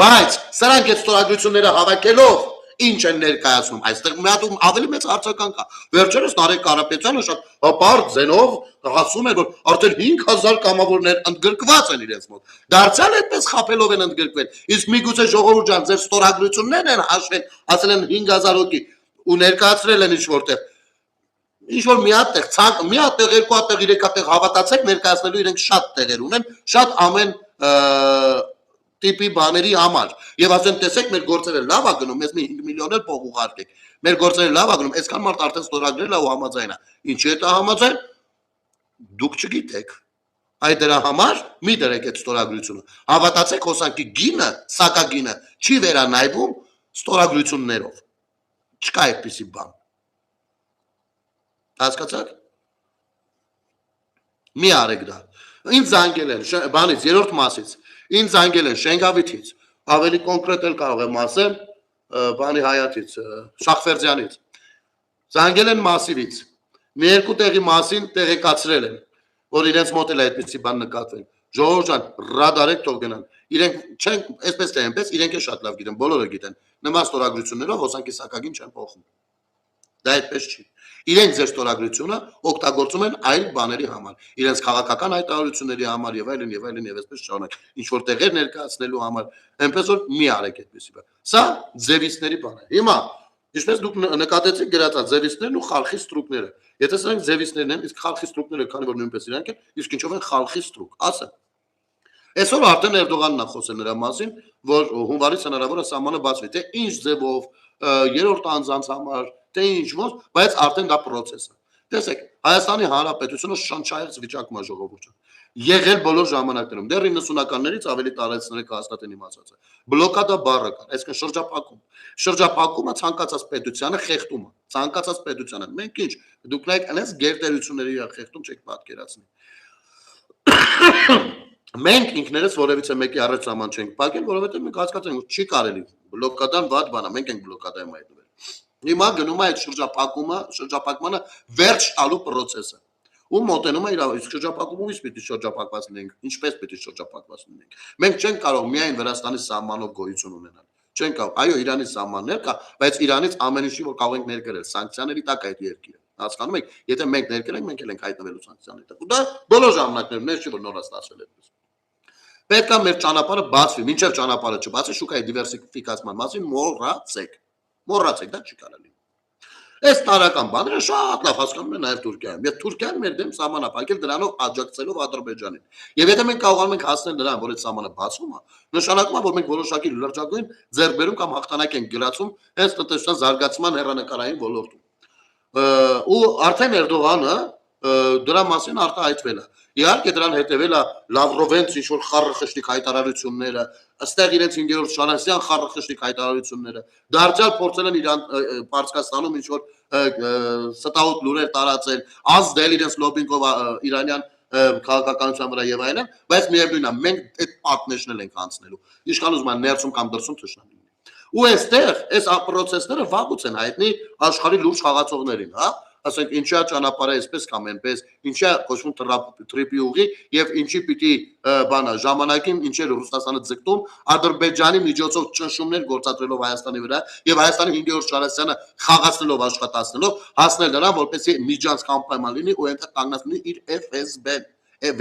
Speaker 1: Բայց սրանք այդ ստորագրությունները հավաքելով Ինչ են ներկայացնում այստեղ մի հատ ավելի մեծ հարցական կա վերջերս Նարեկ Կարապետյանը շատ հպարտ ձենով ասում էր որ արդեն 5000 կամավորներ ընդգրկված են իրենց մոտ դարձյալ այդպես խափելով են ընդգրկվել իսկ միգուցե ժողովուրդ ջան ձեր ստորագրություններն են հաշվել ասել են 5000 հոգի ու ներկայացրել են ինչ որ մի հատ տեղ մի հատ տեղ երկու հատ տեղ երեք հատ տեղ հավատացեք ներկայացնելու իրենք շատ տեղեր ունեն շատ ամեն տիպի բաների համար եւ ասեն տեսեք մեր գործերը լավ է գնում մեզ մի 5 միլիոն էլ փող ուղարկեք մեր գործերը լավ է գնում այսքան մարդ արդեն ստորագրել է ու համաձայն է ինչի է դա համաձայն դուք չգիտեք այդ դրա համար մի դրեք այդ ստորագրությունը հավատացեք հոսանքի գինը սակագինը չի վերանայվում ստորագրություններով չկա այդպիսի բան հասկացաք մի արեք դա ինձ զանգել են բանից երրորդ մասից Ինձ զանգել են Շենգավիթից, ավելի կոնկրետ էլ կարող եմ ասել, բանի Հայատից, Շախվերդյանից։ Զանգել են Մասիվից։ Մի երկու տեղի մասին տեղեկացրել են, որ իրենց մոտ էլ այդպիսի բան նկատվել։ Ժողովուրդ ջան, ռադարեք թող գնան։ Իրենք չեն, այսպես թե այնպես, իրենք է շատ լավ գիտեն, բոլորը գիտեն։ Նման ստորագրություններով հոսանքի սակագին չեն փոխում։ Դա այդպես չի։ Իրենք ձեր ստորագրությունը օգտագործում են այլ բաների համար, իրենց քաղաքական հայտարարությունների համար եւ այլն եւ այսպես շարունակ, ինչ որ տեղեր ներկայացնելու համար, այնպես որ մի արեք այդպեսի բան։ Սա ձևիցների բան է։ Հիմա, ինչպես դուք նկատեցիք գրածա ձևիցներն ու խալխի ստրուկները։ Եթե սրանք ձևիցներն են, իսկ խալխի ստրուկները քանի որ նույնպես իրանք են, իսկ ինչով են խալխի ստրուկ, ասա։ Այսօր արդեն Էրդողանն է խոսել նրա մասին, որ հունվարից հնարավոր է սահմանը բացվի, թե ինչ ձևով, երրորդ անձանց համար թե ինչ ոնց, բայց արդեն դա process է։ Տեսեք, Հայաստանի Հանրապետությունը շնչայց վիճակում է ժողովուրդը։ Եղել բոլոր ժամանակներում, դեռ 90-ականներից ավելի տարածքները կհաստատեն իմ ասածը։ Բլոկադա բառը կար, այսինքն շրջափակում։ Շրջափակումը ցանկացած պետությանը խեղդում է, ցանկացած պետությանը։ Մենք ինչ, դուք նայեք, այնպես գերտերությունների խեղդում չեք պատկերացնի։ Մենք ինքներս որևիցե մեկի առաջ սահման չենք փակել, որովհետև մենք հասկացանք, որ չի կարելի։ Բլոկադան վատ բան է, մենք ենք բլոկադայում այդվել։ Հիմա գնում է այդ շրջափակմանը վերջ տալու process-ը։ Ու մոտենում է իր շրջափակումից պիտի շրջափակված լինենք, ինչպես պիտի շրջափակված լինենք։ Մենք չենք կարող միայն Վրաստանի սահմանով գոյություն ունենալ։ Չենք կարող, այո, Իրանի սահմաններ կա, բայց Իրանից ամեն ինչի որ կարող ենք ներկրել, սանկցիաների տակ այդ երկիրը։ Հասկանում եք, եթե մենք ներկել ենք, մենք էլ ենք հայտնվելու սանկցիաների տակ։ Ու դա բոլոր ժամանակներում չի որ նորից ստացվել է։ Պետք է մեր ճանապարհը բացվի, մինչև ճանապարհը չբացվի, շուկայի դիվերսիֆիկացման մասին մոռացեք։ Մոռացեք, դա չի կարելի։ Այս տարական բաները շատ լավ հասկանում են նաև Թուրքիայում։ Եվ Թուրքիան մեր դեմ սահման ապակել դրանով աջակցելով Ադրբեջանին։ Եվ եթե մենք կարողանում ենք հասնել նրան, որ այդ սահմանը բացվում է, նշանակում է, որ մենք որոշակի լրջագույն ձեռքբերում կամ հաղթանակ ենք գրացում հենց տնտեսության զարգացման հեռանկարային ոլորտում։ Ու արդեն Էրդողանը դրա մասին արտահայտվել է։ Իհարկե դրան հետևել է Լավրովենց ինչ որ խառնխշտիկ հայտարարությունները, ըստեղ իրենց 5-րդ Շանասյան խառնխշտիկ հայտարարությունները, դարձյալ փորձել են իրան Պարսկաստանում ինչ որ ստահոդ լուրեր տարածել, ազդել իրենց լոբինգով իրանյան քաղաքականության վրա եւ այլն, բայց միևնույնն է, մենք այդ պատնեշն ենք անցնելու։ Ինչքան ուզում են ներսում կամ դրսում թշնամի։ Ու այստեղ այս process-ները վաղուց են հայտնի աշխարհի լուրջ խաղացողներին, հա, ասենք ինչա ճանապարհը այսպես կամ այնպես, ինչա կոչվում տրիպի ուղի եւ ինչի պիտի բանա ժամանակին ինչեր Ռուսաստանը ձգտում Ադրբեջանի միջոցով ճնշումներ գործադրելով Հայաստանի վրա եւ Հայաստանի 5-րդ Շարասյանը խաղացնելով աշխատացնելով հասնել նրան որպեսզի միջանցք անպայման լինի ու այնտեղ կանգնած լինի իր FSB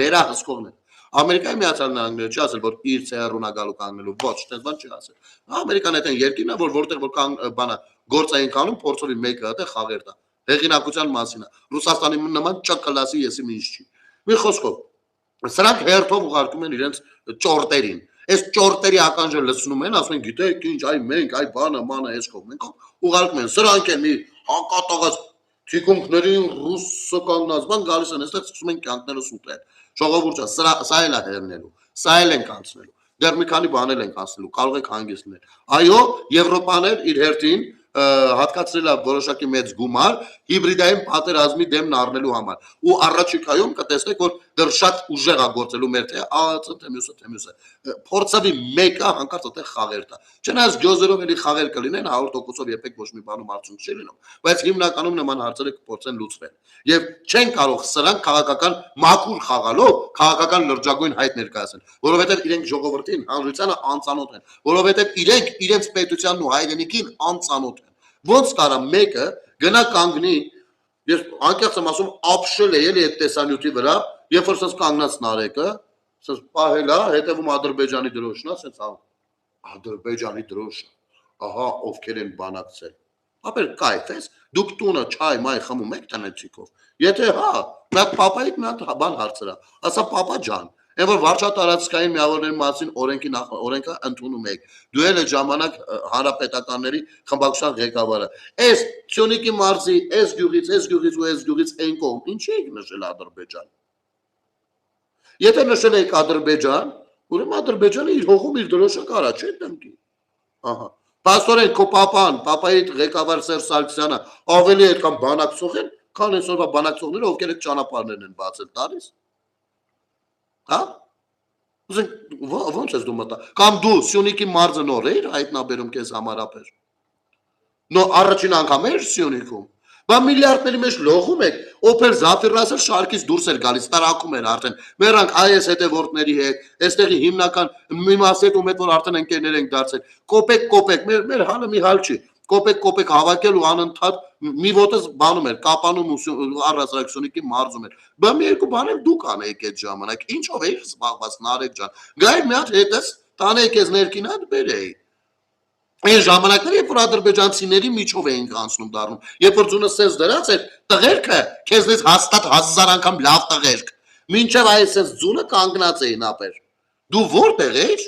Speaker 1: վերահսկողներ Ամերիկայի Միացյալ Նահանգները չի ասել որ իր ցերունա գալու կանգնելու ոչ այդպես բան չի ասել Ամերիկան այդ երկիրն է որ որտեղ որ բանա գործային կանոն փորձովի մեկը այդտեղ խաղեր տա Հեղինակության մասին է Ռուսաստանի նման չկլասի եսի ինչ չի մի խոսքով սրանք հերթով ուղարկում են իրենց ճորտերին այս ճորտերի ականջը լցնում են ասում են գիտեք ինչ այ մենք այ բանը մանա այս կողմ մենք ուղարկում են սրանք են մի հակատաղած թիկունքների ռուսը կանգնած բան գալիս են այստեղ սկսում են կյանքները սուտել ժողովուրդը սա էլ է հերնելու սա էլ ենք անցնելու դեռ մի քանի բաներ ենք անցնելու կարող եք հանգիստ լինել այո Եվրոպան էլ իր հերթին հատկացրել է որոշակի մեծ գումար հիբրիդային պատերազմի դեմն առնելու համար ու առաջիկայում կտեսնեք որ դեռ շատ ուժեղ է գործելու մեր թե ԱԱՑ թե մյուսը փորձավի մեկը հանկարծ այդտեղ խաղեր տա չնայած գյոզերով էլի խաղեր կլինեն 100%-ով երբեք ոչ մի բանում արդյունք չի լինում բայց հիմնականում նման հարցերը կփորձեն լուծվել եւ չեն կարող սրանք քաղաքական մաքուր խաղալով քաղաքական լրջագույն հայտ ներկայացնել որովհետեւ իրենք ժողովրդին հանրությանը անծանոթ են որովհետեւ իրենք իրենց պետությանն ու հայրենիքին անծանոթ Ոնց կարա մեկը գնա կանգնի ես անկեղծ եմ ասում ապշել է էլի այդ տեսանյութի վրա երբ որ սենց կանգնած նարեկը սենց պահել է հետևում Ադրբեջանի դրոշն է սենց Ադրբեջանի դրոշը ահա ովքեր են բանակցել ապեր կայֆ ես դուք տունը չայ մայ խմում եք տնեցիկով եթե հա մի հատ պապայիդ մի հատ բան հարցրա ասա պապա ջան Այն որ վարչատարածքային միավորների մասին օրենքը ընդունում եք։ Դու էլ այդ ժամանակ հանրապետականների խմբակցության ղեկավարը։ Այս Սյունիքի մարզի, այս գյուղից ու այս գյուղից այն կողմ, ինչի եք նշել Ադրբեջան։ Եթե նշել եք Ադրբեջան, ուրեմն Ադրբեջանը իր հողում իր դրոշը կարա չէ դեմքի։ Ահա։ Պաստորեն քո պապայի ղեկավար Սերժ Սարգսյանը ավելի այդքան բանակցող են, քան այսօրվա բանակցողները, ովքեր այդ ճանապարհներն են բացել տալիս։ Հա? Ոնց ես դու մտա։ Կամ դու Սյունիքի մարզը նոր էիր հայտնաբերում քեզ համարապես։ Նո առաջին անգամ էր Սյունիքում։ Բա միլիարդների մեջ լողում եք, օփեր Զաֆիրնասը շարքից դուրս էր գալիս, տարակում էր արդեն։ Մեռանք այս հետևորդների հետ, այստեղի հիմնական մի մասի հետ ում հետ որ արդեն ընկերներ ենք դարձել։ Կոպեկ, մեր հալը մի հալ չի։ Կոպեկ հավաքել ու անընդհատ մի ոտս բանում էր, կապանում ու առհասարակ Սյունիքի մարզում էր։ Բա մի երկու բան էլ դուք անեիք այդ ժամանակ։ Ինչով էիր զբաղված Նարեկ ջան։ Գայր մի հատ հետս տանեիք ես ներքին հատ բերեի։ Այն ժամանակները երբ որ ադրբեջանցիների միջով էին անցնում դառնում, երբ որ ձունը սես դրած էր, տղերքը քեզնից հաստատ 1000 անգամ լավ տղերք։ Մինչև այս ձունը կանգնած էին ապեր։ Դու որտեղ ես։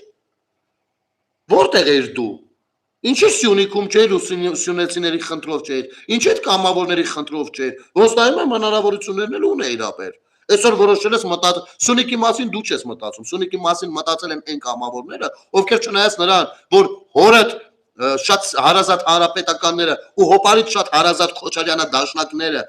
Speaker 1: Որտեղ ես դու։ Ինչի Սյունիքում չէր ու սյունեցիների խնդրով չէր։ Ինչ այդ կամավորների խնդրով չէր։ Ոստայում եմ հնարավորություններն էլ ունեիր ապեր։ Այսօր որոշել ես մտածել Սյունիքի մասին դու չես մտածում։ Սյունիքի մասին մտածել են այն կամավորները, ովքեր չնայած նրան, որ հորդ շատ հարազատ հանրապետականները ու հոպարից շատ հարազատ Քոչարյանը դաշնակները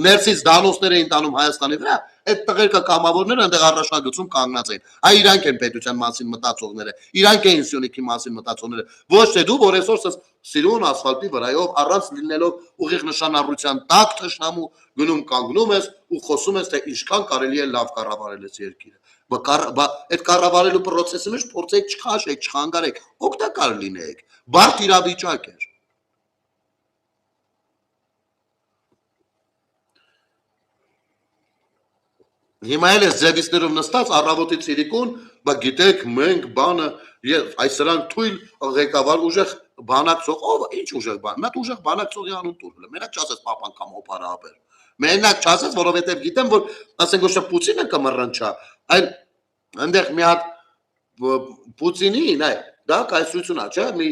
Speaker 1: ներսից դանոսներ էին տանում Հայաստանի վրա այդ տղերքը կամավորները այնտեղ առաջնագծում կանգնած էին այ իրանք են պետության մասին մտածողները իրանք էին Սյունիքի մասին մտածողները ոչ թե դու որ այսօր սիրուն ասֆալտի վրայով առանց լինելով ուղիղ նշանառության տակ թշնամու գնում կանգնում ես ու խոսում ես թե ինչքան կարելի է լավ կառավարել այս երկիրը բա այդ կառավարելու process-ի մեջ փորձեք չխաշեք չխանգարեք օգտակար լինեք բարդ իրավիճակ էր Հիմա էլ ես ձևիցներով նստած առավոտից իրիկուն, բա գիտեք, մենք բանը, այս սրանք թույլ ղեկավար ուժեղ բանակցող, ով ինչ ուժեղ բան, մատ ուժեղ բանակցողի անուն տուրել, մենակ չասես պապան կամ օպարաբեր։ Մենակ չասես, որովհետև գիտեմ, որ ասենք ոչ թե Պուտինը կմռնչա, այլ այնտեղ մի հատ Պուտինին, այ դա կայսրությունա, չէ, մի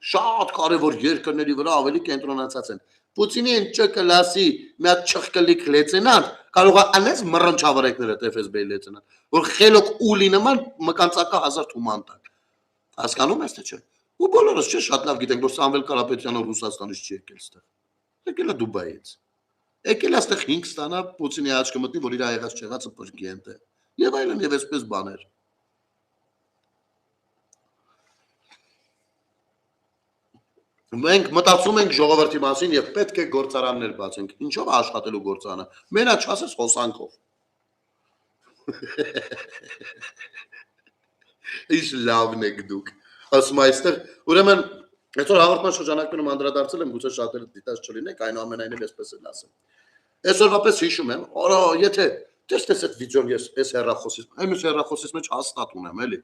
Speaker 1: շատ կարևոր երկրների վրա ավելի կենտրոնացած են։ Պուտինի են չկլասի մի հատ չխկլիկ լեցենան, կարող է անես մռնչավարեկները FSB-ի լեցենան, որ խելոք ուլի նման մկանցակա 1000 թուման տակ։ Հասկանում ես թե չէ։ Ու բոլորս չէ շատ լավ գիտենք, որ Սամվել Կարապետյանը Ռուսաստանից չի եկել ստեղ։ Եկել է Դուբայից։ Եկել է ստեղ 5 ստանա Պուտինի աչքը մտնի, որ իր եղած չեղածը բրկի ընդ է։ Եվ այլն եւ այսպես բաներ։ Մենք մտածում ենք ժողովրդի մասին եւ պետք է գործարաններ բացենք։ Ինչով աշխատելու գործարանը։ Մենակ չասես հոսանքով։ Ինչ լավն եք դուք։ Ասում այստեղ, ուրեմն այսօր հաղորդման շրջանակներում անդրադարձել եմ, գուցե շատերը դիտած չլինեք, այնուամենայնիվ այսպես էլ ասեմ։ Այսօրվա պես հիշում եմ, արա, եթե տեսնես այդ վիդեոն ես այս հեռախոսից, այս հեռախոսից մեջ հաստատ ունեմ, էլի։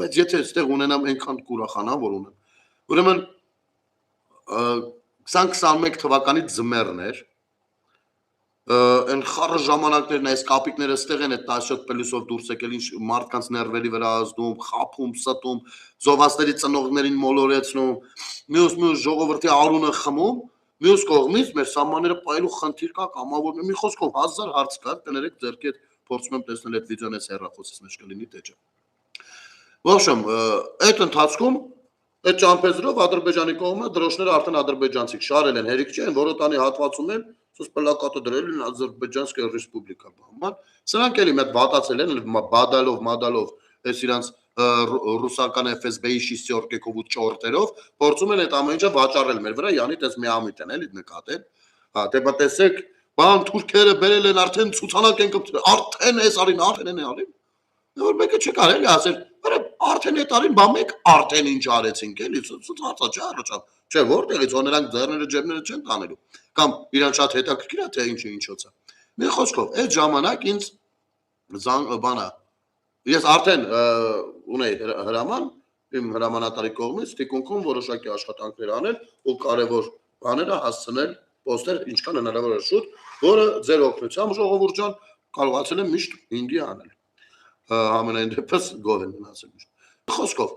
Speaker 1: Բայց եթե այստեղ ունենամ այնքան կուրախանա, որ ունեմ։ Ուրեմն 2021 թվականի ձմեռն էր, այն խառը ժամանակներն այս կապիկները ստեղ են այդ 17 պլյուսով դուրս եկել, ինչ մարդկանց ներվերի վրա ազդում, խափում, ստում, զովասների ծնողներին մոլորեցնում, մյուս ժողովրդի արունը խմում, մյուս կողմից մեր սահմանները պայելու խնդիր կա կամավոր, մի խոսքով 1000 հարց կա, կներեք ձերքի հետ փորձում եմ տեսնել այդ վիդեոն այս հեռախոսից մեջ կլինի թե չէ։ Ոչմ, այդ ընթացքում այդ ճամփեզրով Ադրբեջանի կողմը դրոշները արդեն ադրբեջանցիք շարել են, հերիք չեն, որոտանի հատվածում են, սուս պլակատը դրել են Ադրբեջանская ռեսպուբլիկա բան։ Սրանք էլի մի հատ վատացել են, բադալով, այս իրանց ռուսական FSB-ի շիստյորկեքով ու ճորտերով, փորձում են այդ ամեն ինչը վաճառել մեր վրա, յանի տես մի ամիտ են էլի նկատել։ Հա, դե տեսեք, բան թուրքերը բերել են արդեն ցուցանակ են կպցրել, արդեն էս արին, արդեն են արին։ Որ մեկը չկար էլի ասել, արդեն այդ արին, բա մեկ արդեն ինչ արեցինք էլի, ցածա չէ առաջավ, չէ որտեղից որ նրանք ձեռները ջեբները չեն տանելու, կամ իրան շատ հետաքրքիր է թե ինչոցա։ Մի խոսքով, այդ ժամանակ ինձ բանա, ես արդեն ունեի հրաման, իմ հրամանատարի կողմից թիկունքում որոշակի աշխատանքներ անել ու կարևոր բաները հասցնել պոստեր ինչքան հնարավոր է շուտ, որը ձեր օգնությամբ ժողովուրդ ջան կարողացել եմ միշտ ինձ անել։ Համենայն դեպս գոհ եմ մնացել միշտ։ Խոսքով,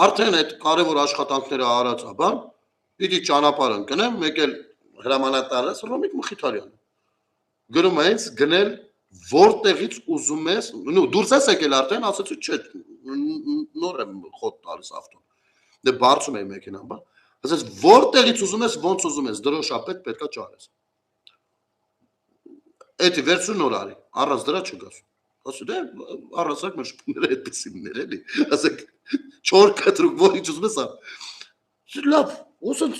Speaker 1: արդեն այդ կարևոր աշխատանքները արածաբան, պիտի ճանապարհ ընկնեմ, մեկ էլ հրամանատարս Ռոմիկ Մխիթարյանը։ Գրում է ինձ գնել որտեղից ուզում ես, դուրս ես եկել արդեն, ասացի չէ, նոր եմ խոտ տալիս ավտոն։ Դե բարձում էի մեքենան, բա։ Ասես որտեղից ուզում ես, ոնց ուզում ես, դրոշապետ պետքա ճարես։ Էդի վերցու նոր արի, առանց դրա չգաս։ Ասի դե առասակ մեր շփումները այդպեսիններ էլի, ասեք 4 կտրուկ որ ինչ ուզում ես։ Լավ, ուսած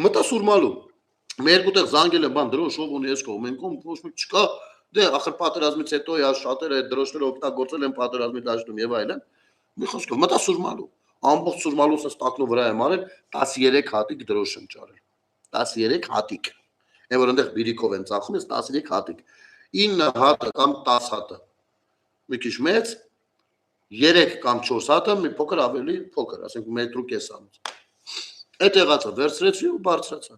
Speaker 1: մտա սուրմալու։ Մեր երկու տեղ զանգել են բան դրոշով ունի ես կողմ, մենք ոչ մի չկա, դե ախր պատերազմից հետո է շատերը այդ դրոշները օգտագործել են պատերազմի դաշտում եւ այլն։ Մի խոսքով մտա սուրմալու։ Ամբողջ սուրմալուս տակնու վրա եմ արել 13 հատիկ դրոշ եմ ճարել։ 13 հատիկ։ Այն որ այնտեղ բիրիկով են ծախում, ես 13 հատիկ։ 9 հատը կամ 10 հատը։ Մի քիչ մեծ 3 կամ 4 հատը մի փոքր ավելի փոքր, ասենք մետրու կեսանոց։ Այդ եղածը վերցրեցի ու բարձրացա։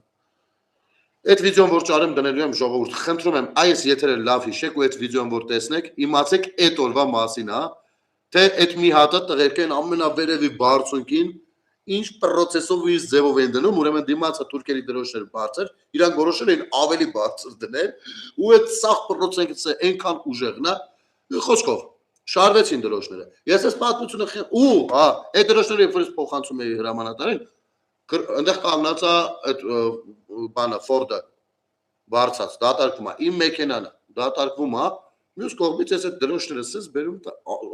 Speaker 1: Այդ վիդեոն որ ճարեմ դնելու եմ ժողովուրդ, խնդրում եմ այս եթերը լավ հիշեք ու այդ վիդեոն որ տեսնեք, իմացեք այդ օրվա մասին, հա, թե այդ մի հատը տղերքեն ամենավերևի բարձունքին ինչ պրոցեսով ու ինչ ձևով են դնում, ուրեմն դիմացը թուրքերի դրոշները բարձր, իրանք որոշել են ավելի բարձր դնել, ու այդ սաղ պրոցեսը այնքան ուժեղն է, խոսքով շարվեցին դրոշները։ Ես այս պատմությունը ու, հա, այդ դրոշները երբ որ ես փոխանցում էի հրամանատարին, այնտեղ կանգնած է այդ բանը Ֆորդը բարձած, դատարկվում է, իմ մեքենան է, դատարկվում է, մյուս կողմից ես այդ դրոշները սես բերում,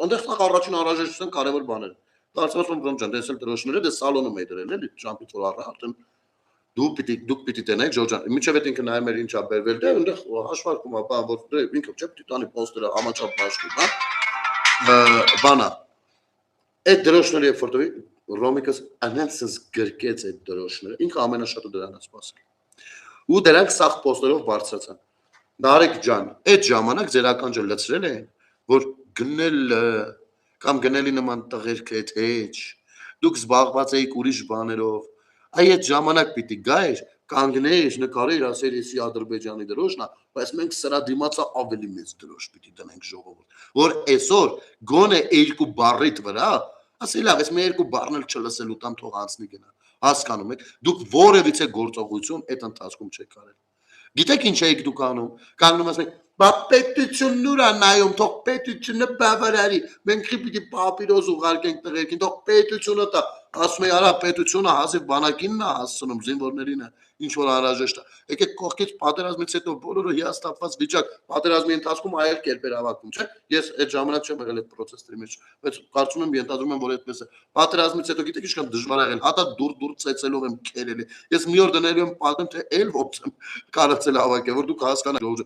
Speaker 1: այնտեղ առաջին անհրաժեշտության կարևոր բաներ։ Դարձածում բրոմ ջան, տեսել դրոշները, դե սալոնում էի դրել, էլի, ճամփից որ արդեն դուք պիտի տենեք Ժորժ ջան։ Միջև այդ ինքը նայում էր ինչա բերվել, դե այնտեղ հաշվարկում է, բան որ դե ինքը չէ պիտի տանի պոստերը համաչափ բաշխում, հա։ Բանա։ Այդ դրոշները երբ որ Ռոմիկս անանցս գրկեց այդ դրոշները, ինքը ամենաշատը դրան է սպասել։ Ու դրանք սաղ պոստերով բարձրացան։ Նարեկ ջան, այդ ժամանակ ձեր ականջը լցրել են, որ գնելը կամ գնելի նման տղերք հետ հեչ, դուք զբաղված էիք ուրիշ բաներով, այդ ժամանակ պիտի գայր, կանգնեիր, նկարեիր, ասեր էսի Ադրբեջանի դրոշն է, բայց մենք սրա դիմացա ավելի մեծ դրոշ պիտի դնենք ժողովուրդ, որ այսօր գոնե երկու բառիդ վրա, ասի լավ, ես մի երկու բառն էլ չլսելու տամ թող անցնի գնա, հասկանում եք, դուք որևիցե գործողություն այդ ընթացքում չեք արել։ Գիտեք ինչ էիք դուք անում, կանգնում ասում եք, բա պետությունն ուր է նայում, թող պետությունը բավարարի, մենք պիտի պապիրոզ ուղարկենք տղերքին, թող պետությունը տա, ասում է, արա պետությունը հազիվ բանակինն է հասցնում, զինվորներին է, ինչ որ անհրաժեշտ է։ Եկեք կողքից պատերազմից հետո բոլորը հիասթափված վիճակ, պատերազմի ընթացքում այլ կերպ էր ավակվում, չէ՞։ Ես այդ ժամանակ չեմ եղել այդ process-ի մեջ, բայց կարծում եմ, ենթադրում եմ, որ այդպես է։ Պատերազմից հետո գիտեք ինչքան դժվար է եղել, հատա դուր ծեծելով եմ քերել։ Ես մի օր դնելու եմ պատեմ, թե էլ ոնց եմ կարծել հավաքել, որ դուք հասկանաք։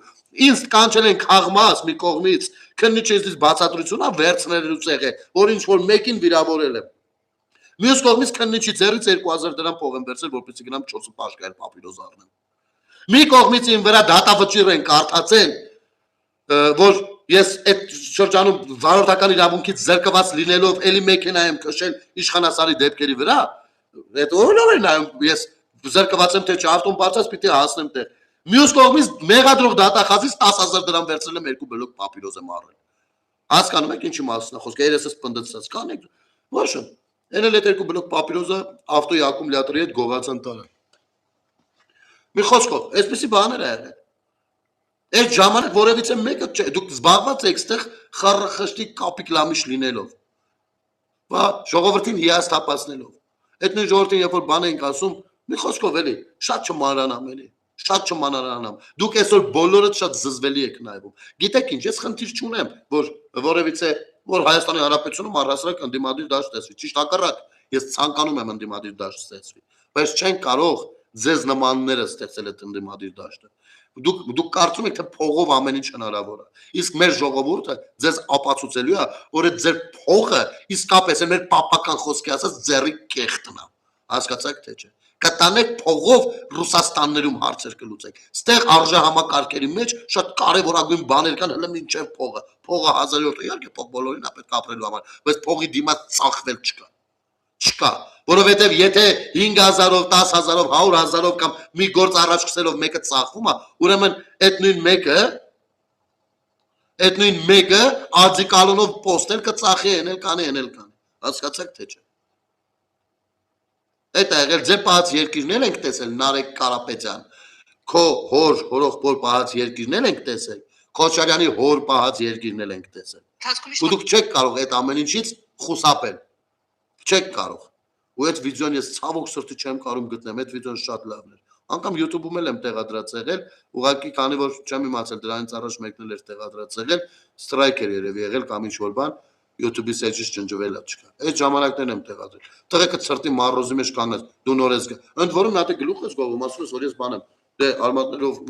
Speaker 1: Ինձ կանչել են խաղմաս մի կողմից, քննիչից բացատրություն ա վերցնելուց եղել, որ ինչ որ մեկին վիրավորել եմ։ Մյուս կողմից քննիչի ձեռից 2000 դրամ փող եմ վերցրել, որպեսզի գնամ 4 պաշկայել պապիրոզ առնեմ։ Մի կողմից ին վրա դատավճիռ են կարդացել, որ ես այդ շրջանում վարորդական իրավունքից զրկված լինելով էլի մեքենա եմ քշել իշխանասարի դեպքերի վրա, այդ օրինով է նայում, ես զրկված եմ թե չէ, ավտոն բացած պիտի հասնեմ տեղ։ Մյուս կողմից մեղադրող դատախազից 10000 դրամ վերցրել եմ 2 բլոկ պապիրոզ եմ առել։ Հասկանում եք ինչի մասն է խոսքը, երեսս պնդեցած կանեք։ Ոչ եմ։ Այն էլ այդ 2 բլոկ պապիրոզը ավտոյի ակումուլյատորի հետ գողացան տարը։ Մի խոսքով, այսպեսի բաներ է եղել։ Այդ ժամանակ որևիցե մեկը դուք զբաղված եք այդտեղ խառախշտի կապիկ լամիշ լինելով։ Բա ժողովրդին հիասթափացնելով։ Այդ նույն ժողովրդին երբ որ բան ենք ասում, մի խոսքով էլի, շատ չմանրանամ էլի, շատ չմանրանամ։ Դուք այսօր բոլորդ շատ զզվելի եք նայվում։ Գիտեք ինչ, ես խնդիր չունեմ, որ որևիցե որ Հայաստանի Հանրապետությունում առհասարակ ընդդիմադիր դաշտ տեսվի։ Ճիշտ հակառակ, ես ցանկանում եմ ընդդիմադիր դաշտ ստեղծվի, բայց չեն կարող ձեզ նմանները ստեղծել այդ ընդդիմադիր դաշտը։ Դուք կարծում եք թե փողով ամեն ինչ հնարավոր է։ Իսկ մեր ժողովուրդը ձեզ ապացուցելու է, որ այդ ձեր փողը իսկապես է մեր պապական խոսքի ասած ձեռի կեղտն է։ Հասկացաք թե չէ։ Կտանեք փողով Ռուսաստաններում հարցեր կլուծեք։ Ստեղ արժեհամակարգերի մեջ շատ կարևորագույն բաներ կան, հələ մինչև փողը։ Փողը 1000-րդ իհարկե փող բոլորին է պետք ապրելու համար, բայց փողի դիմաց ծախվել չկա։ Չկա, որովհետև եթե 5000-ով, 10000-ով, 100,000-ով կամ մի գործ առաջ քսելով մեկը ծախվում է, ուրեմն այդ նույն մեկը արձիկալոնով պոստել կծախի, էնել կանի։ Հասկացաք թե չէ։ Այդ է եղել ձեր պահած երկիրն էլ ենք տեսել, Նարեկ Կարապետյան, քո հոր հորողբոր պահած երկիրն էլ ենք տեսել, Քոչարյանի հոր պահած երկիրն էլ ենք տեսել։ Ու դուք չեք կարող այդ ամեն ինչից խուսափել։ Չեք կարող։ Ու այդ վիդեոն ես ցավոք սրտի չեմ կարող գտնեմ, այդ վիդեոն շատ լավն էր։ Անկամ YouTube-ում էլ եմ տեղադրած եղել, ուղղակի քանի որ չեմ իմացել դրանից առաջ մեկն էլ էր տեղադրած եղել, strike էր երևի եղել կամ ինչ որ բան, YouTube-ի սեջից ջնջվել է չկա։ Այդ ժամանակներն եմ տեղադրել։ Տղեկը ծրտի մարոզի մեջ կանգնած, դու նորից գա։ Ընդ որում նա դե գլուխ ես գովում, ասում ես որ ես բան եմ։ Դե արմատներով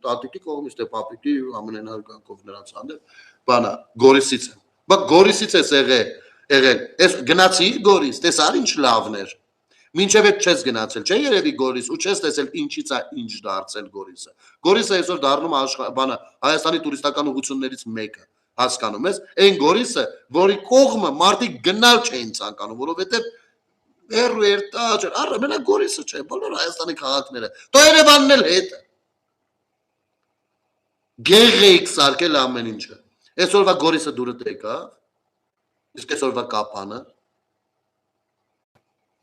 Speaker 1: տատիկի կողմից, դե պապիկի ամենահարգանքով նրանց հանդեպ բանա, Գորիսից եմ։ Բա Գորիսից ես եղել։ Ես գնացի Գորիս, տեսար ինչ լավն էր։ Մինչև այդ չես գնացել, չէ՞ երևի Գորիս, ու չես տեսել ինչից է ինչ դարձել Գորիսը։ Գորիսը այսօր դառնում է բանը Հայաստանի տուրիստական ուղղություններից մեկը, հասկանում ես։ Այն Գորիսը, որի կողմը մարդիկ գնալ չէին ցանկանում, որովհետև հերու էր տաճ, առ մենակ Գորիսը չէ, բոլոր Հայաստանի քաղաքները։ Դու Երևանն էլ հետ։ Գեղեիք սարքել ամեն ինչը։ Այսօրվա Գորիսը դուրը տեկա, իսկ այսօրվա Կապանը։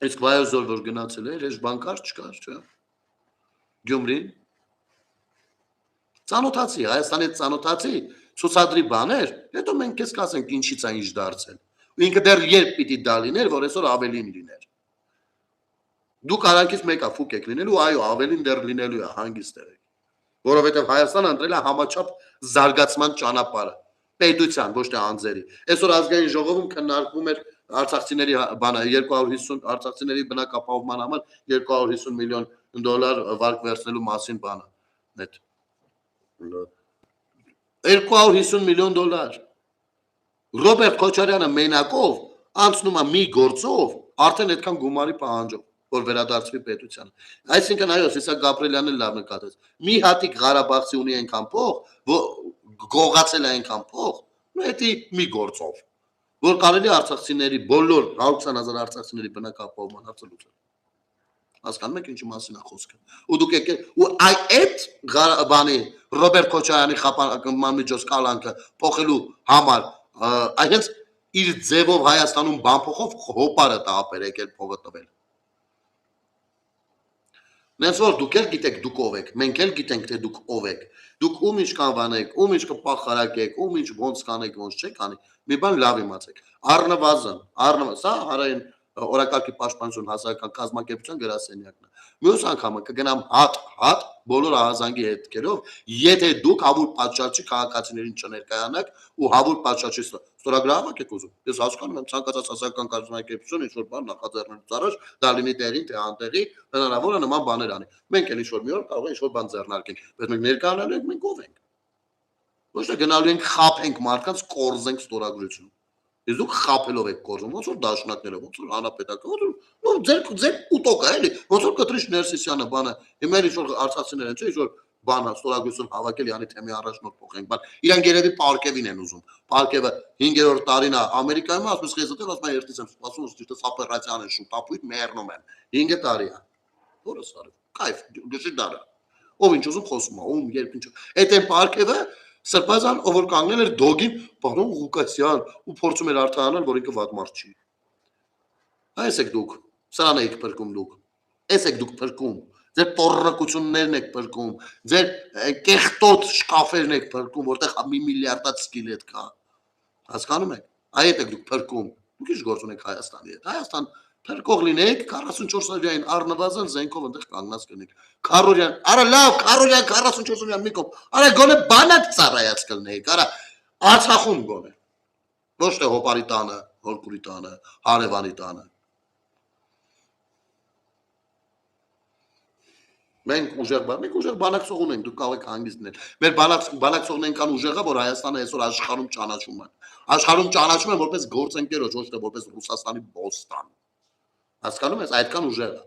Speaker 1: Իսկ վայոց որ գնացել էր, ես բանկար չկար, չէ։ Գյումրին ծանոթացի, Հայաստանի ծանոթացի, ցուցադրի բաներ, հետո մենք քեզ կասենք ինչից է ինչ դարձել։ Ու ինքը դեռ երբ պիտի դա լիներ, որ այսօր ավելին լիներ։ Դուք արանքից մեկա ֆուկ եք լինելու, այո, ավելին դեռ լինելու է, հանգիստ եղեք։ Որովհետև Հայաստանը ընտրել է համաչափ զարգացման ճանապարհը, պետության, ոչ թե անձերի։ Այսօր ազգային ժողովում քննարկվում էր արցախցիների բանը 250 արցախցիների բնակապահովման համար 250 միլիոն դոլար վարկ վերցնելու մասին բանը։ Այդ 250 միլիոն դոլար։ Ռոբերտ Քոչարյանը մենակով անցնում է մի գործով արդեն այդքան գումարի պահանջով, որ վերադարձվի պետությանը։ Այսինքն այո, Սիսակ Գաբրելյանն էլ լավ նկատեց։ Մի հատիկ Ղարաբաղցի ունի այնքան փող, գողացել է այնքան փող, Հետի մի գործով, որ կարելի արցախցիների բոլոր 120,000 արցախցիների բնակապահովման հարցը լուծել։ Հասկանում եք ինչի մասին է խոսքը։ Ու դուք եկեք ու այդ բանի Ռոբերտ Քոչարյանի խափանման միջոց կալանքը փոխելու համար այնց իր ձևով Հայաստանում բան փոխով հոպարը տապեր եկել փողը տվել։ Նենց որ դուք էլ գիտեք դուք ով եք, մենք էլ գիտենք թե դուք ով եք։ Դուք ում ինչ կանվանեք, ում ինչ կպախարակեք, ում ինչ ոնց կանեք, ոնց չեք անի։ Մի բան լավ իմացեք։ Առնվազն, սա հարային օրակարգի պաշտպանություն հասարակական կազմակերպության գրասենյակն է։ Մյուս անգամը կգնամ հատ բոլոր ահազանգի հետքերով, եթե դուք հավուր պատշաճի քաղաքացիներին չներկայանաք ու հավուր պատշաճի ստորագրահավաք եք ուզում։ Ես հասկանում եմ ցանկացած հասարակական կազմակերպություն ինչ որ բան նախաձեռնելուց առաջ դա լինի տեղին, թե անտեղի, հնարավոր է նման բաներ անի։ Մենք էլ ինչ որ մի օր կարող է ինչ որ բան ձեռնարկենք, բայց մենք ներկայանալու ենք մենք ով ենք։ Ոչ թե գնալու ենք խափենք մարդկանց կորզենք ստորագրություն։ Իսկ դուք խափելով եք կորզում, ոնց որ դաշնակները, ոնց որ հանրապետական, ոնց որ ձեր ուտոկա էլի, ոնց որ Կտրիշ Ներսիսյանը բանը, հիմա ինչ որ արցախցիներ են, չէ՞, ինչ որ բան ստորագրություն հավաքել յանի թեմի առաջնորդ փոխենք, բան։ Իրանք երևի Պարկևին են ուզում։ Պարկևը 5-րդ տարին է Ամերիկայում, ասում ես խեզոտել, ասում է երթից եմ սպասում, ուսուցիչը սապերացիան են շուտապույտ մեռնում են։ 5 տարի է։ Որը սարը։ Կայֆ, գշի դարա։ Ով ինչ ուզում խոսում է, ում երբ ինչ։ Այդ են Պարկևը Սրբազան, ով որ կանգնել էր դոգին, պարոն Ղուկասյան, ու փորձում էր արտահանալ, որ ինքը վատ մարդ չի։ Այս եք դուք, սրան եք փրկում դուք։ Այս եք դուք փրկում։ Ձեր պոռնակություններն եք փրկում, ձեր կեղտոտ շկաֆերն եք փրկում, որտեղ մի միլիարդած սկիլետ կա։ Հասկանում եք։ Այդ եք դուք փրկում։ Դուք ինչ գործ ունեք Հայաստանի հետ։ Հայաստան փրկող լինեք 44 օրյային առնվազն զենքով այնտեղ կանգնած կնեք։ Քարորյան, արա լավ, Քարորյան 44 օրյա մի կողմ։ Արա գոնե բանակ ծառայած կլնեիք, արա Արցախում գոնե։ Ոչ թե հոպարի տանը, հորկուրի տանը, հարևանի տանը։ Մենք ուժեղ բանակցող ունենք, դուք կարող եք հանգիստ լինել։ Մեր բանակցողն այնքան ուժեղ է, որ Հայաստանը այսօր աշխարհում ճանաչում են։ Աշխարհում ճանաչում են որպես գործընկերոջ, ոչ թե որպես Ռուսաստանի բոստան։ Հասկանում ես, այդքան ուժեղ է։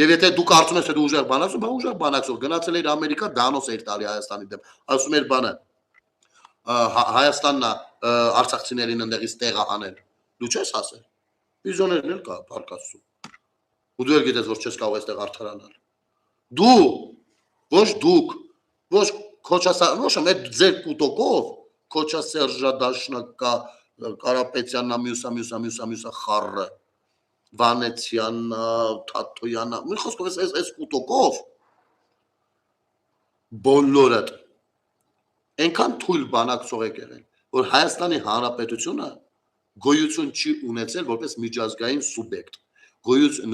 Speaker 1: Եվ եթե դու կարծում ես, թե դու ուժեղ բանակցող, բա ուժեղ բանակցող, գնացել էր Ամերիկա, դանոս էր տալի Հայաստանի դեմ։ Ասում էր բանը, Հայաստանն է արցախցիներին ընդեղից տեղը հանել։ Դու չես ասել։ Վիզիոներն էլ կա, բարկացու։ Ու դու էլ գիտես, որ չես կարող այստեղ արդարանալ։ Դու, ոչ դուք, ոչ Քոչասարյան, ոչ այդ ձեր կուտոկով, Քոչասերժադաշնակա, Կարապետյանա, մյուսա խառը, Վանեցյանա, Թաթոյանա, մի խոսքով այս կուտոկով բոլորդ այնքան թույլ բանակցող եք եղել, որ Հայաստանի Հանրապետությունը գոյություն չի ունեցել որպես միջազգային սուբյեկտ,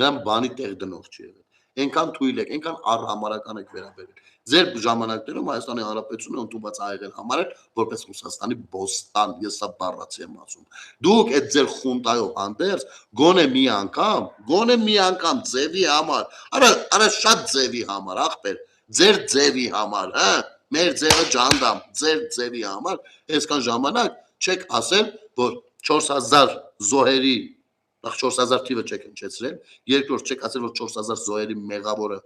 Speaker 1: նրան բանի տեղ դնող չի եղել, այնքան թույլ եք, այնքան առհամարական եք վերաբերել, ձեր ժամանակներում Հայաստանի Հանրապետությունը ընդունված ա եղել համարել որպես Ռուսաստանի բոստան, ես սա բառացի եմ ասում, դուք այդ ձեր խունտայով հանդերձ գոնե մի անգամ ձևի համար, արա շատ ձևի համար, ախպեր, ձեր ձևի համար, հա մեր ձևը ջանդամ, ձեր ձևի համար, այսքան ժամանակ չեք ասել, որ 4000 զոհերի, նախ 4000 թիվը չեք հնչեցրել, երկրորդ չեք ասել, որ 4000 զոհերի մեղավորը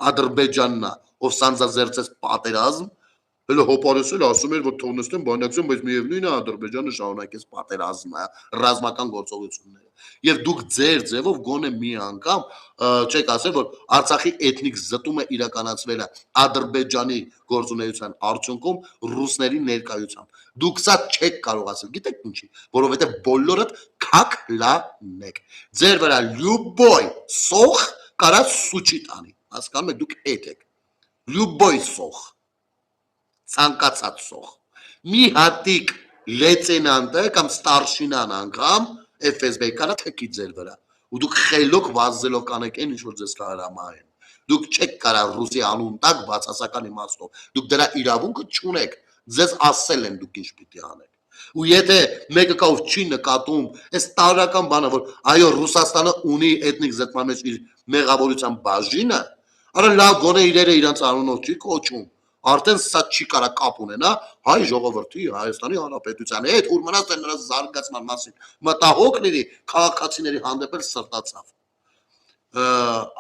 Speaker 1: Ադրբեջանն է, ով սանձազերծեց պատերազմ, հələ հոպարես էլ ասում էր, որ թողնստեն բանակցում, բայց միևնույն է Ադրբեջանը շարունակեց պատերազմը, ռազմական գործողությունները։ Եվ դուք ձեր ձևով գոնե մի անգամ չեք ասել, որ Արցախի էթնիկ զտումը իրականացվել է Ադրբեջանի գործունեության արդյունքում ռուսների ներկայությամբ։ Դուք սա չեք կարող ասել, գիտեք ինչի, որովհետև բոլորդ քաքլան եք։ Ձեր վրա լյուբոյ սոխ կարա սուչի տանի։ Հասկանում եք, դուք էդ եք։ Լյուբոյ սոխ, ցանկացած սոխ։ Մի հատիկ լեյտենանտը կամ ստարշինան անգամ FSB կարա թեքի ձեր վրա։ Ու դուք խելոք վազելով կանեք այն ինչ որ ձեզ կհրամայեն։ Դուք չեք կարա ռուսի անուն տակ բացասական իմաստով։ Դուք դրա իրավունքը չունեք։ Ձեզ ասել են դուք ինչ պիտի անեք։ Ու եթե մեկը կա ով չի նկատում, այս տարական բանը որ այո Ռուսաստանը ունի էթնիկ զտման մեջ իր մեղավորության բաժինը, արա լավ գոնե իրերը իրանց անունով չի կոչում։ Արդեն սա չի կարա կապ ունենա հայ ժողովրդի Հայաստանի Հանրապետության հետ, ուր մնաց նրա զարգացման մասին մտահոգ լինի, քաղաքացիների հանդեպ էլ սրտացավ։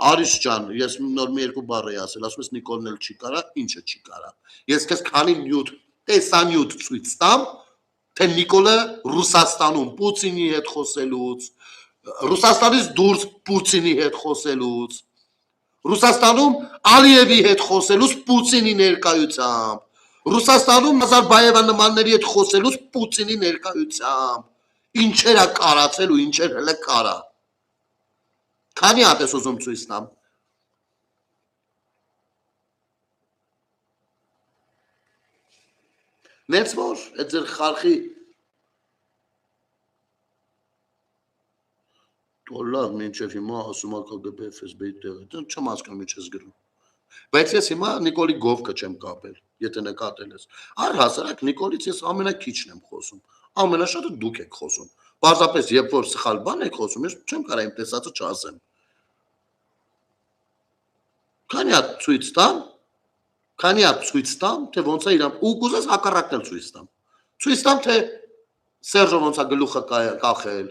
Speaker 1: Արիշ ջան, ես նոր մի երկու բառ էի ասել, ասում ես Նիկոլն էլ չի կարա, ինչը չի կարա։ Ես քեզ քանի նյութ, տեսանյութ ցույց տամ, թե Նիկոլը Ռուսաստանում Պուտինի հետ խոսելուց, Ռուսաստանից դուրս Պուտինի հետ խոսելուց, Ռուսաստանում Ալիևի հետ խոսելուց Պուտինի ներկայությամբ, Ռուսաստանում Նազարբաևի նմանների հետ խոսելուց Պուտինի ներկայությամբ ինչեր է կարացել ու ինչեր հələ կարա։ Քանի հատ ես ուզում ցույց տամ։ Նենց որ այդ ձեր խարխի Լավ, մինչև հիմա ասում ա ԿԳԲ FSB-ի տեղը, չեմ հասկանում ինչ ես գրում։ Բայց ես հիմա Նիկոլի գովկը չեմ կապել, եթե նկատել ես։ Առհասարակ Նիկոլից ես ամենաքիչն եմ խոսում, ամենաշատը դուք եք խոսում։ Պարզապես երբ որ սխալ բան եք խոսում, ես չեմ կարող իմ տեսածը չասեմ։ Քանի հատ ցույց տամ, թե ոնց է իրան, ու կուզես հակառակն էլ ցույց տամ։ Ցույց տամ, թե Սերժը ոնց է գլուխը կախել։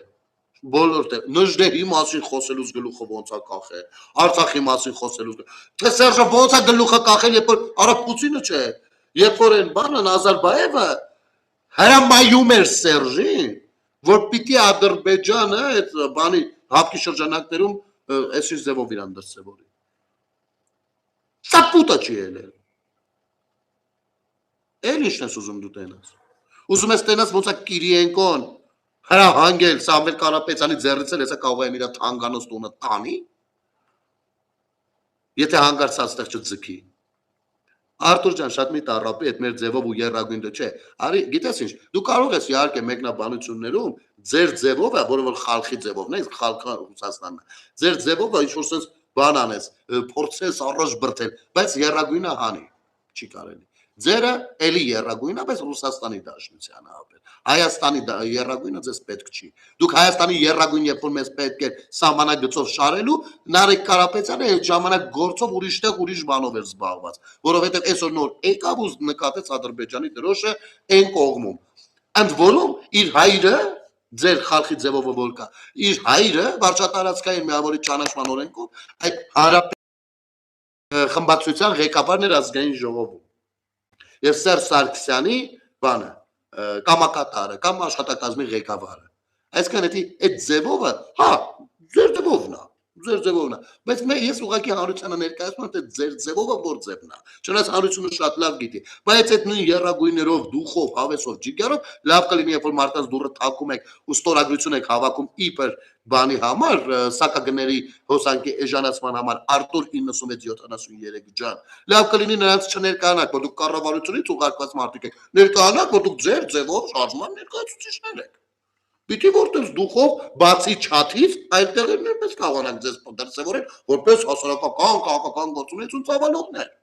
Speaker 1: Բոլոր Նժդեհի մասին խոսելուց գլուխը ոնց է կախել, Արցախի մասին խոսելուց, թե Սերժը ոնց է գլուխը կախել, երբ որ արա Պուտինը չէ, երբ որ այն բանը Նազարբաևը հրամայում էր Սերժին, որ պիտի Ադրբեջանը այդ բանի հապկի շրջանակներում այսինչ ձևով իրան դրսևորի։ Սա պուտը չի ելել։ Էլ ինչն ես ուզում դու տենաս։ Ուզում ես տենաս ոնց է Կիրիենկոն հրահանգել Սամվել Կարապետյանի ձեռից էլ հեսա կարող եմ իր թանկանոց տունը տանի։ Եթե հանգարցած տեղ չձգի։ Արտուր ջան, շատ մի տառապի այդ մեր ձևով ու երրագույնը չէ։ Արի, գիտես ինչ, դու կարող ես իհարկե մեկնաբանություններում ձեր ձևով, որը որ խալխի ձևովն է, խալքը Ռուսաստանն է։ Ձեր ձևով ինչ որ sense բան անես, փորձես առաջ բրթել, բայց երրագույնը հանի, չի կարելի։ Ձերը էլի երրագույնը, բայց Ռուսաստանի Դաշնությանը ապել։ Հայաստանի երրագույնը ձեզ պետք չի։ Դուք Հայաստանի երրագույն երբ որ մեզ պետք է սահմանագծով շարելու, Նարեկ Կարապետյանը այդ ժամանակ գործով ուրիշտեղ ուրիշ բանով էր զբաղված, որովհետև այսօր նոր եկավ ու նկատեց Ադրբեջանի դրոշը այն կողմում։ Ընդ որում իր հայրը ձեր խալխի ձևով որ կա, իր հայրը վարչատարածքային միավորի ճանաչման օրենքով այդ հարաբերական խմբակցության ղեկավարն էր ազգային ժողովում։ Եվ Սերժ Սարգսյանի բանը կամակատարը կամ աշխատակազմի ղեկավարը։ Այսինքն այդ ձևովը, հա, ձեր ձևովն է, բայց ես ուղղակի հանրությանը ներկայացնում եմ, թե ձեր ձևովը որ ձևն է։ Չնայած հանրությունը շատ լավ գիտի, բայց այդ նույն երրագույններով, դուխով, հավեսով, ջիգերով լավ կլինի, երբ որ մարդկանց դուրը թակում եք ու ստորագրություն եք հավաքում իբր բանի համար, սակագների հոսանքի էժանացման համար Արտուր 9673 ջան։ Լավ կլինի նրանց չներկայանաք, որ դուք կառավարությունից ուղարկված մարդիկ եք, ներկայանաք, որ դուք ձեր ձևով շարժման ներկայացուցիչներ եք։ Պիտի որտեղ դուխով բացի չաթից այլ տեղերներ պես կարողանանք ձեզ դրսևորել որպես հասարակական քաղաքական գործունեություն ծավալողներ։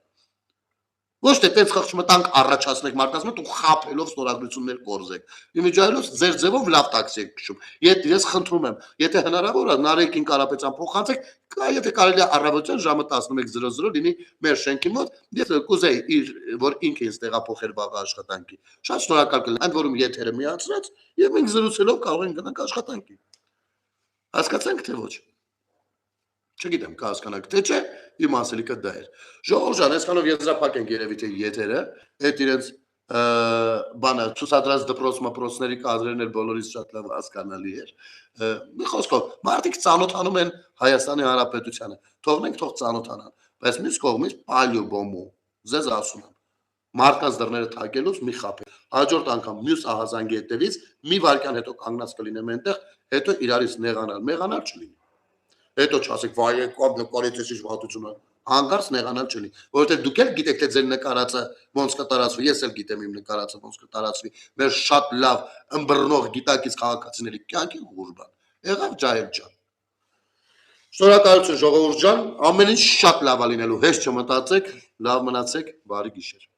Speaker 1: Ոչ թե տենց խղճմտանք առաջացնեք մարդկանց մոտ ու խափելով ստորագրություններ կորզեք։ Իմիջիայլոց ձեր ձևով լավ տաքսի եք քշում։ Ես խնդրում եմ, եթե հնարավոր է Նարեկին Կարապետյան փոխանցեք, եթե կարելի է առավոտյան ժամը 11:00 լինի մեր շենքի մոտ, ես կուզեի որ ինքը ինձ տեղափոխեր վաղ աշխատանքի։ Շատ շնորհակալ կլինեմ, ընդ որում եթերը միացրած եւ մենք զրուցելով կարող ենք գնանք աշխատանքի։ Հասկացանք թե ոչ։ Չգիտեմ, կհասկանաք թե չէ, իմ ասելիքը դա էր։ Ժողովուրդ ջան, այսքանով եզրափակ ենք երևի թե եթերը, այդ իրենց բանը ցուցադրած դպրոց-մպրոցների կադրերն էլ բոլորից շատ լավ հասկանալի էր։ Մի խոսքով, մարդիկ ծանոթանում են Հայաստանի Հանրապետությանը, թողնենք թող ծանոթանան, բայց մյուս կողմից պալյուբոմու, ձեզ ասում եմ, մարդկանց դռները թակելուց մի խափել։ Հաջորդ անգամ մյուս ահազանգի հետևից մի վայրկյան հետո կանգնած կլինեմ այնտեղ, հետո իրարից մեղանալ չլինի։ Հետո չասեք, վայ, կապ նկարեցես ինչ վատությունը, հանկարծ նեղանալ չլինի, որովհետև դուք էլ գիտեք, թե ձեր նկարածը ոնց կտարածվի, ես էլ գիտեմ իմ նկարածը ոնց կտարածվի, մեր շատ լավ ըմբռնող գիտակից քաղաքացիների կյանքի ուղղուրբան։ Եղավ ջահել ջան։ Շնորհակալություն ժողովուրդ ջան, ամեն ինչ շատ լավ է լինելու, հեշտ չմտածեք, լավ մնացեք, բարի գիշեր։